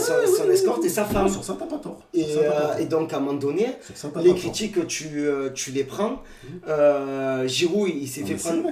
escorte et sa femme. Sur ça, t'as pas tort. Et donc, à un moment donné, les critiques, tu les prends. Giroud, il s'est fait prendre.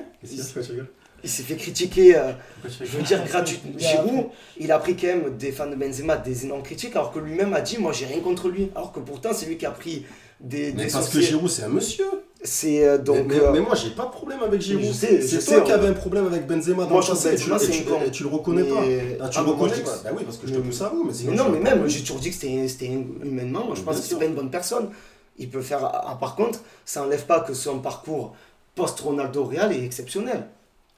Il s'est fait critiquer, je veux dire, gratuitement. Giroud, il a pris quand même des fans de Benzema des énormes critiques, alors que lui-même a dit, moi j'ai rien contre lui. Alors que pourtant, c'est lui qui a pris des. Mais parce que Giroud, c'est un monsieur. C'est donc. Mais moi, j'ai pas de problème avec Giroud. C'est toi qui avais un problème avec Benzema dans le passé et tu le reconnais pas. Tu le reconnais pas. Bah oui, parce que je te pousse à vous. Mais non, mais même, j'ai toujours dit que c'était humainement. Moi, je pense que c'est pas une bonne personne. Il peut faire. Par contre, ça enlève pas que son parcours post-Ronaldo Real est exceptionnel.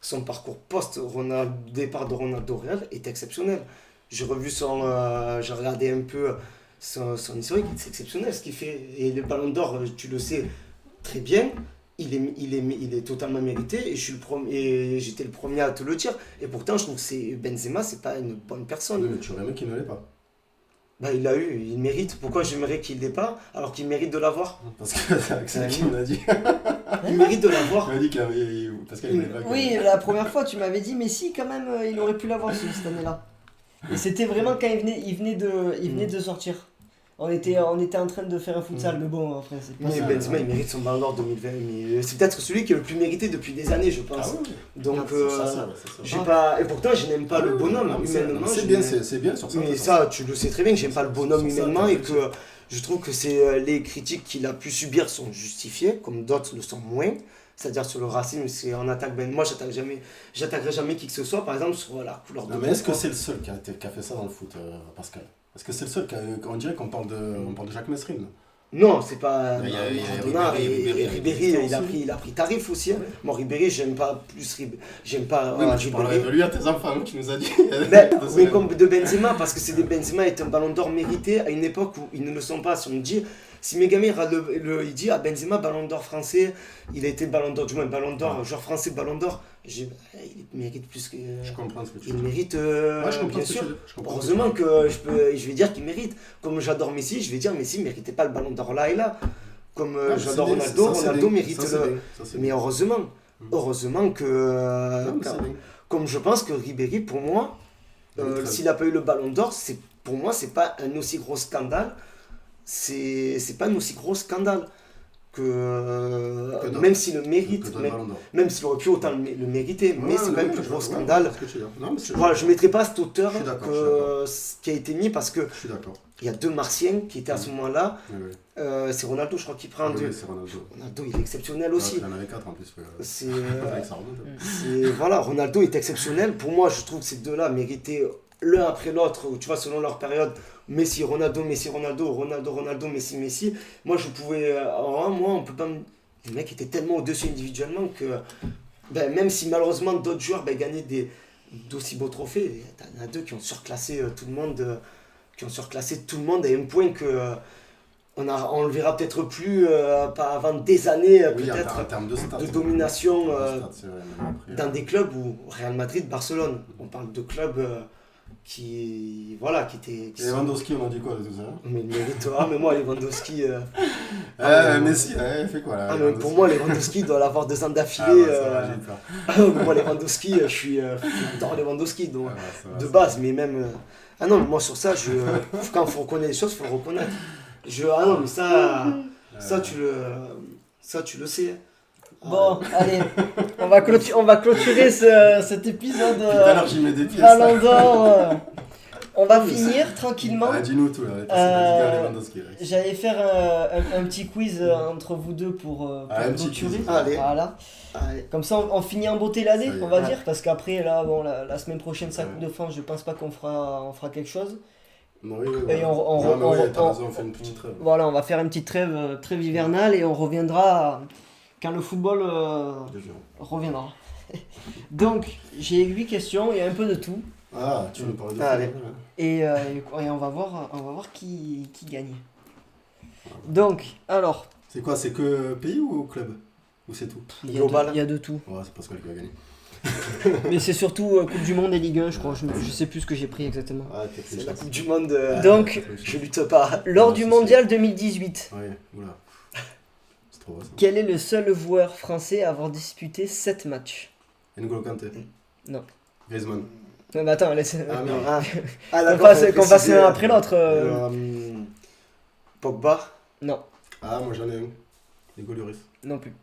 Son parcours post-départ de Ronaldo Real est exceptionnel. J'ai regardé un peu son historique, c'est exceptionnel ce qu'il fait. Et le Ballon d'Or, tu le sais très bien, il est totalement mérité et j'étais le premier à te le dire. Et pourtant, je trouve que Benzema, c'est pas une bonne personne. Oui, mais tu aurais aimé qu'il ne l'ait pas. Bah, il l'a eu, il mérite. Pourquoi j'aimerais qu'il l'ait pas alors qu'il mérite de l'avoir? Parce que c'est qui me l'a dit. Il mérite de l'avoir. Il m'a dit parce qu'il l'avait pas. Oui, la première fois tu m'avais dit, mais si quand même il aurait pu l'avoir cette année-là. Et c'était vraiment quand il venait de sortir. on était en train de faire un futsal, mais bon, après, c'est pas Mais ça. Benzema, il mérite son ballon d'or 2020. Mais c'est peut-être celui qui est le plus mérité depuis des années, je pense. Ah oui. Donc, C'est ça. j'ai pas. Et pourtant, je n'aime pas le bonhomme humainement. C'est je bien, n'aime- c'est bien sur ça. Mais ça, tu le sais très bien que j'aime pas le bonhomme Sur ça, humainement t'as et raison. que je trouve que c'est les critiques qu'il a pu subir sont justifiées, comme d'autres le sont moins. C'est-à-dire sur le racisme, c'est en attaque. Ben, moi, j'attaquerai jamais qui que ce soit, par exemple, sur la couleur de Non, peau. mais est-ce que c'est le seul qui a fait ça dans le foot, Pascal? Est-ce que c'est le seul on dirait qu'on parle de Jacques Mesrine? Non, c'est pas. Il y a Maradona Ribéry, et Ribéry, Ribéry, il a pris tarif aussi. Hein. Moi, Ribéry, j'aime pas plus j'aime pas Oui, mais tu parlerais Ribéry. de lui à tes enfants, hein, tu nous as dit. Ben, oui, comme de Benzema, parce que Benzema est un ballon d'or mérité à une époque où ils ne le sont pas. Si on me dit, si Megamir il dit Benzema, ballon d'or français, il a été ballon d'or, du moins ballon d'or, joueur français, ballon d'or, il mérite plus que. Je comprends ce que tu Il veux dire. mérite, Ouais, je comprends bien ce que sûr. tu veux dire. Je comprends ce que Heureusement tu veux que je vais dire qu'il mérite. Comme j'adore Messi, je vais dire Messi ne méritait pas le ballon d'or là et là. Comme dire. j'adore Ça, c'est Ronaldo, bien, ça, c'est Ronaldo bien. mérite Ça, c'est le. bien, ça, c'est Mais bien. heureusement que. Non, mais c'est bien. Comme je pense que Ribéry, pour moi, s'il n'a pas eu le ballon d'or, pour moi, c'est pas un aussi gros scandale. C'est pas un aussi gros scandale que d'autres. même s'il le mérite, Que donne le Ballon d'Or. même s'il aurait pu autant le mériter, mais c'est quand même plus gros scandale. Ce que tu veux dire. Non, mais c'est- Voilà, je ne mettrai pas cette hauteur Je suis d'accord, que ce qui a été mis parce que Je suis d'accord. il y a deux Martiens qui étaient à ce moment-là. Oui, oui. C'est Ronaldo, je crois, qui prend deux. Oui, c'est Ronaldo. Ronaldo, il est exceptionnel aussi. Il en avait 4 en plus. C'est Avec ça remonte. voilà, Ronaldo est exceptionnel. Pour moi, je trouve que ces deux-là méritaient l'un après l'autre, tu vois, selon leur période. Messi, Ronaldo, Messi, Ronaldo, Ronaldo, Ronaldo, Messi, Messi. Moi, je pouvais. Moi, on peut pas me. Les mecs étaient tellement au-dessus individuellement que. Ben, même si malheureusement d'autres joueurs gagnaient d'aussi beaux trophées, il y en a deux qui ont surclassé tout le monde. Qui ont surclassé tout le monde à un point que. On le verra peut-être plus pas avant des années, Oui, en peut-être, termes de stats. de domination. De stats, c'est vrai, même après, Dans des clubs où Real Madrid, Barcelone, on parle de clubs qui sont- Lewandowski, on a dit quoi de tout ça? mais il mérite. Ah mais moi Lewandowski Messi, fait quoi là? ah, mais pour moi Lewandowski doit l'avoir 2 ans Ah, d'affilée. bah, ça va, j'ai peur. Moi Lewandowski, j'adore Lewandowski donc, Ah, bah, ça va, de ça base, mais même ah non, moi sur ça quand il faut reconnaître les choses, il faut le reconnaître. Ah non mais ça tu le sais. Bon, allez, on va clôturer cet épisode Tout à l'heure, j'y mets des pièces. Ballon d'Or. On va finir tranquillement. Ah, dis-nous tout là, on est passé de la Ligue 1 à Lewandowski. là. J'allais faire un petit quiz entre vous deux pour Un petit clôturer. quiz. Allez. Voilà. Allez. Comme ça, on finit en beauté l'année, Ça y est. on va Ouais. dire, parce qu'après, là, bon, la semaine prochaine, sa Ouais. Coupe de France, je pense pas qu'on fera quelque chose. Oui, oui, Et on- Non, mais oui, t'as on- raison, on fait une petite trêve. Voilà, on va faire une petite trêve hivernale et on reviendra quand le football Déjà. reviendra. Donc, j'ai 8 questions, il y a un peu de tout. Ah, tu nous parles de Allez. football, là. Et on va voir qui gagne. Donc, alors, C'est quoi, c'est que pays ou club? Ou c'est tout? Global. il y a de tout. Ouais, c'est Pascal qui va gagner. Mais c'est surtout Coupe du Monde et Ligue 1, je crois. Je sais plus ce que j'ai pris exactement. Ah, t'as fait C'est une la chance. Coupe du Monde. Donc, Je lutte pas. Lors Ouais, du c'est Mondial 2018, Ouais, oula. C'est trop beau ça. quel est le seul joueur français à avoir disputé 7 matchs? N'Golo Kanté. Non. Griezmann. Non, mais attends, laisse. Ah, merde. Ah, qu'on d'accord, fasse, faut qu'on fasse préciser. l'un après l'autre. Pogba. Non, Ah, moi j'en ai un. Hugo Lloris. non plus.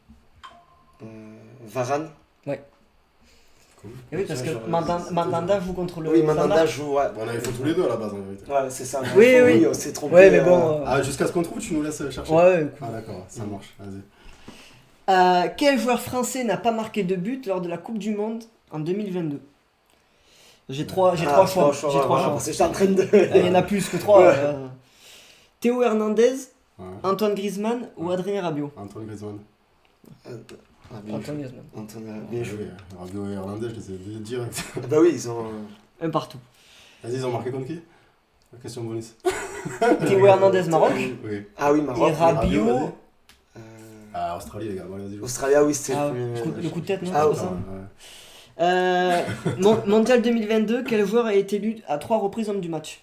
Varane. Cool. Et oui, parce Ça, que j'aurais- Mandanda joue contre le. Oui, Standard. Mandanda joue. Ouais. Bon, on avait fait tous les deux à la base en vérité. Ouais, c'est ça. Oui, oui. On s'est trompé. Ouais, mais bon. Ah, jusqu'à ce qu'on trouve, tu nous laisses chercher. Ouais. Ah, d'accord, ça marche. Vas-y. Quel joueur français n'a pas marqué de but lors de la Coupe du Monde en 2022? J'ai trois choix. J'ai trois choix. Parce que j'étais en train de. Il y en a plus que 3. Théo Hernandez, Ouais. Antoine Griezmann ou Adrien Rabiot? Antoine Griezmann. Ah, bien Antoine joué. Griezmann. Bien joué. Oui, Rabiot et Hernandez, je les ai dit direct. Ah bah oui, ils ont. Un partout. Vas-y, ils ont marqué contre qui? La question bonus. Théo Hernandez, Maroc. Oui. Ah oui, Et Maroc. Rabiot, vas-y. Rabiot. Ah, Australie, les gars. Bon, allez, vas-y. Australie, oui, c'était Ah, le premier. le coup de tête, non? Ah, c'est ouais. pas ça Ouais. Mondial 2022, quel joueur a été élu à 3 reprises homme du match?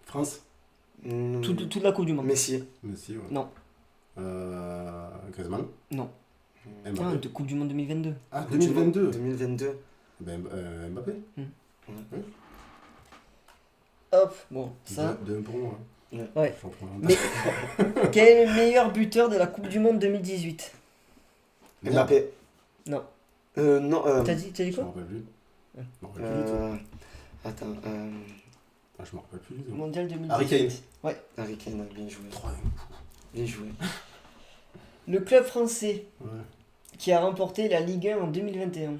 France. Toute la Coupe du Monde. Messi. Messi, ouais. Non. Griezmann. Non. Mbappé. Ah, de Coupe du Monde 2022. Ah, 2022. 2022. Ben, Mbappé. Hop, bon, ça. De 1 pour moi. Ouais. Champion. Mais quel est le meilleur buteur de la Coupe du Monde 2018? Mbappé. Non. Non. T'as dit Je me quoi? rappelle plus. Je me rappelle plus du tout. Attends. Ah, je me rappelle plus du tout. Mondial Harry 2018. Kane. Ouais. Harry Kane, bien joué. 3 Bien joué. Le club français Ouais. qui a remporté la Ligue 1 en 2021.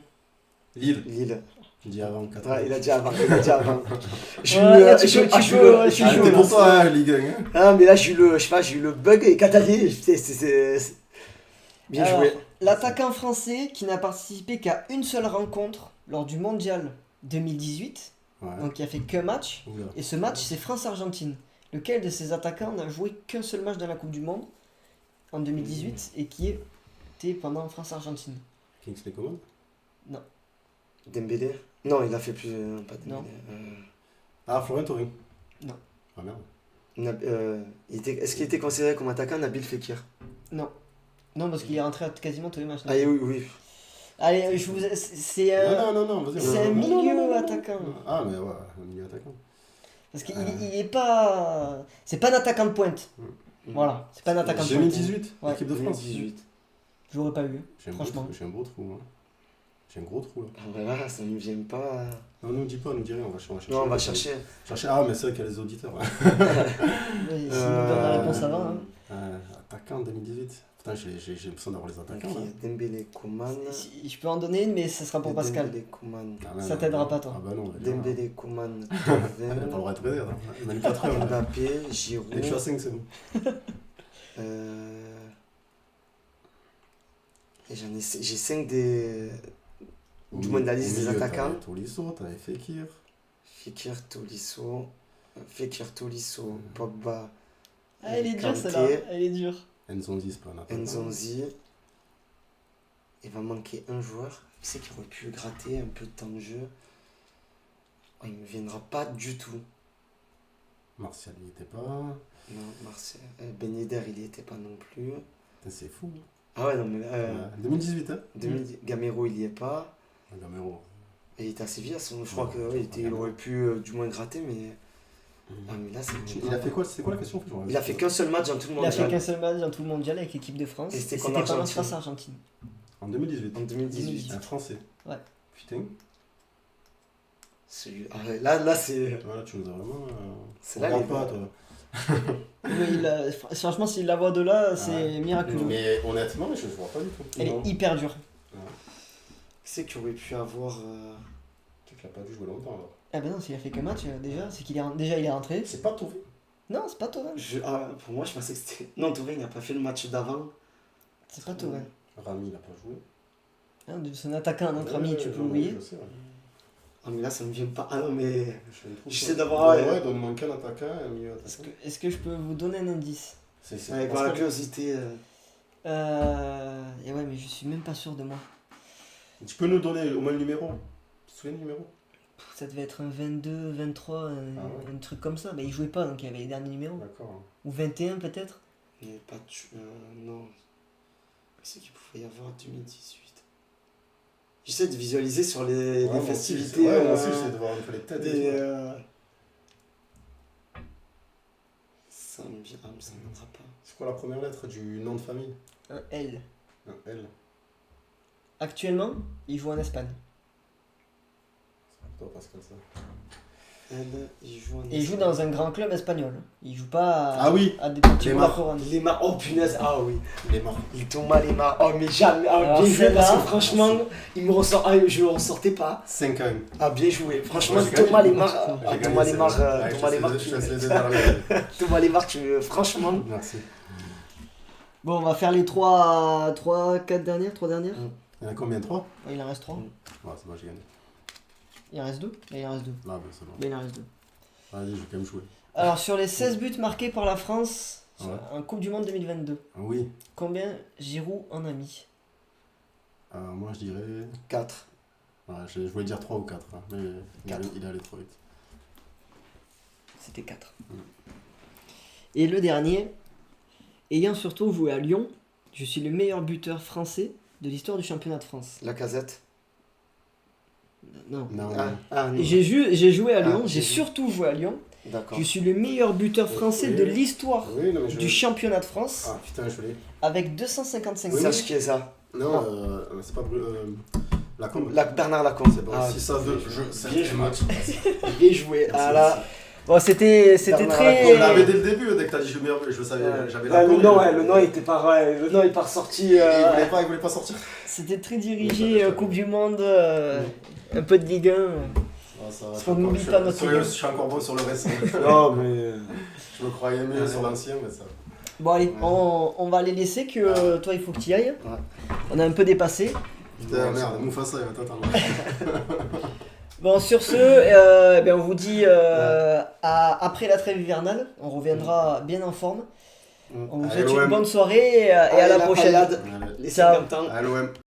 Lille. Lille. Je dis avant 4 Ouais, il a dit avant. Il a dit avant. J'ai eu Ouais, le- là, tu j'ai- peux- ah, tu j'ai eu peux- le- ouais, j'ai tu eu peux- le- C'était pour toi, hein, Ligue 1. Hein. Ah, mais là, j'ai eu le, je sais pas, j'ai eu le bug et quand t'as dit, c'est bien Alors, joué. l'attaquant français qui n'a participé qu'à une seule rencontre lors du Mondial 2018, Ouais. donc qui a fait qu'un match, Oula. et ce match c'est France-Argentine. Lequel de ces attaquants n'a joué qu'un seul match dans la Coupe du Monde en 2018 et qui était pendant France-Argentine? Kingsley Coman. Dembélé. Non, il a fait plus. Pas Dembélé. Non. Ah, Florian Thauvin. Non. Ah merde. Est-ce qu'il était considéré comme attaquant Nabil Fekir? Non. Non, parce qu'il est rentré à quasiment tous les matchs. Ah oui, oui. Allez, je vous... c'est un... Non, vas-y. c'est un Non, non, milieu non, non. attaquant. Ah, mais ouais, un milieu attaquant. Parce qu'il il est pas... C'est pas un attaquant de pointe. Voilà, c'est pas un attaquant de pointe. 2018, Ouais. l'équipe de France. 2018. Je l'aurais pas eu, J'ai un, franchement. j'ai un beau trou. Hein. J'ai un gros trou là. Ah, voilà, ça ne me vient pas. Non, nous dis pas, nous dis rien, on va chercher. Non, on va chercher. Ah, mais c'est vrai qu'il y a les auditeurs. Oui, s'il nous donne la réponse avant. Hein. Attaquant 2018. Putain, j'ai l'impression d'avoir les attaquants. Ok, Là. Dembélé, Coman. Si je peux en donner une, mais ce sera pour Pascal. Dembélé, Coman. Ah, ouais, Ça non, t'aidera non. pas, toi. Ah bah non, on va dire. Dembélé, Coman. Elle n'a pas le droit de rêver, attends. Il m'a mis 4 heures. Mbappé, Giroud. Dès que je suis à 5, c'est bon. Et j'ai 5 des. Du moins de la liste des attaquants. Tolisso, t'avais Fekir. Fekir, Tolisso, Pogba. Ah, elle est dure Kanté, celle-là, elle est dure. Nzonzi, c'est pas un attaquant. Nzonzi. Il va manquer un joueur. Qui c'est qui aurait pu gratter un peu de temps de jeu? Oh, il me viendra pas du tout. Martial, il était pas. Non, Marseille. Ben Yedder, il y était pas non plus. Putain, c'est fou. Ah ouais, non, mais. 2018, hein. Gamero, il y est pas. Gamero. Et il était à Séville, je crois Ouais, qu'il Gamero. aurait pu du moins gratter, mais. Ah, mais là, c'est. Il a fait quoi? C'était quoi la question? Il a fait qu'un seul match dans tout le Il a fait mondial. qu'un seul match dans tout le mondial avec l'équipe de France. Et Et c'était c'était contre pendant l'Argentine. France-Argentine. En 2018. En 2018. Un français. Ouais. Putain. Là, c'est. Voilà, tu nous as vraiment. C'est on là, regarde les- pas, toi. Mais franchement, s'il la voit de là, c'est Ouais. miraculeux. Mais honnêtement, je ne vois pas du tout. Elle Non. est hyper dure. Qui c'est qui aurait pu avoir. Tu qu'il n'a pas dû jouer longtemps alors. Ah ben non, s'il a fait qu'un match, déjà, c'est qu'il est, déjà il est rentré. C'est pas Thauvin. Non, c'est pas Thauvin. Pour moi, je pensais que c'était. Non, Touré, il n'a pas fait le match d'avant. C'est pas Thauvin. Rami, il n'a pas joué. Hein, c'est un attaquant, donc Rami, tu peux l'oublier. Je sais, ouais. Ah, mais là, ça me vient pas. Ah non, mais. Je J'essaie d'avoir- Ouais, donne-moi qu'un attaquant et un milieu Est-ce attaquant. que, est-ce que je peux vous donner un indice? C'est Avec Parce la que- curiosité. Et ouais, mais je suis même pas sûr de moi. Tu peux nous donner au moins le numéro? Tu te souviens du numéro? Ça devait être un 22, 23, Ah ouais. un truc comme ça. Bah, il jouait pas, donc il y avait les derniers numéros. D'accord. Ou 21 peut-être. Il n'y avait pas de. Non. Qu'est-ce qu'il pouvait y avoir en 2018? J'essaie de visualiser sur les Ouais, moi festivités. aussi, ouais, moi aussi, j'essaie de voir un peu les têtes. des, et tout. Ça me vient. Ah, mais ça ne viendra pas. C'est quoi la première lettre du nom de famille? Un L. Un L. Actuellement, il joue en Espagne. C'est pour toi, Pascal, ça. Il joue en Et il joue dans un grand club espagnol. Il joue pas à, Ah oui, à des petits Lemar. bouts à couronne. Lemar. Oh punaise. Ah oui. Il est mort. Il tombe mal Lemar. Oh mais jamais. Ah, Alors, bien joué celle-là- parce que franchement, il me ressort. Ah, je le ressortais pas. 5 quand même. Ah, bien joué. Franchement, Moi, j'ai gagné. Thomas Lemar. J'ai Ah, gagné, Thomas c'est Lemar. vrai. Ouais, Thomas Lemar, je te laisse les dernières. Thomas Lemar, franchement. Merci. Bon, on va faire les 4 dernières. 3 dernières. Il y en a combien? 3? Ouais, il en reste 3. Ouais, c'est bon, j'ai gagné. Il en reste 2. Il en reste 2. Là, ben, c'est bon. Mais il en reste 2. Allez, je vais quand même jouer. Alors, sur les 16 buts marqués par la France Ouais. en Coupe du Monde 2022, Ah oui. combien Giroud en a mis? Moi, je dirais. 4. Ouais, je voulais dire 3 ou 4. Hein, mais Quatre. il est allé trop vite. C'était 4. Mm. Et le dernier, ayant surtout joué à Lyon, je suis le meilleur buteur français de l'histoire du championnat de France. La casette. Non. Non, Non. J'ai joué à Lyon, Ah, j'ai j'ai vu. surtout joué à Lyon, D'accord. Je suis le meilleur buteur français Oui. de l'histoire Oui, non, mais je... du championnat de France Ah putain, je l'ai. avec 255 Oui, buts. Sache qui est ça. Non, c'est pas... Lacombe. Bernard Lacombe. C'est bon, Ah, 6 à 2, c'est bien un joué. match. Bien joué. Ah là, Bon, c'était Bernard très. Je l'avais dès le début, dès que t'as dit je le savais, j'avais là, le Lacombe. nom, le nom était pareil. Le nom est pas ressorti. Il voulait pas sortir. C'était très dirigé, Coupe du Monde, un peu de Ligue 1. Ah, ça va, Parce qu'on n'oublie pas notre je suis encore bon sur le récent. Non, mais. Je me croyais mieux sur l'ancien, mais ça... Bon, allez, on va les laisser que toi, il faut que tu y ailles. On a un peu dépassé. Putain, merde, Mufasa, il va t'attendre. Bon, sur ce, on vous dit après la trêve hivernale. On reviendra bien en forme. On vous souhaite une bonne soirée et à la prochaine. Allez, Les Ciao. 50 ans. à l'OM.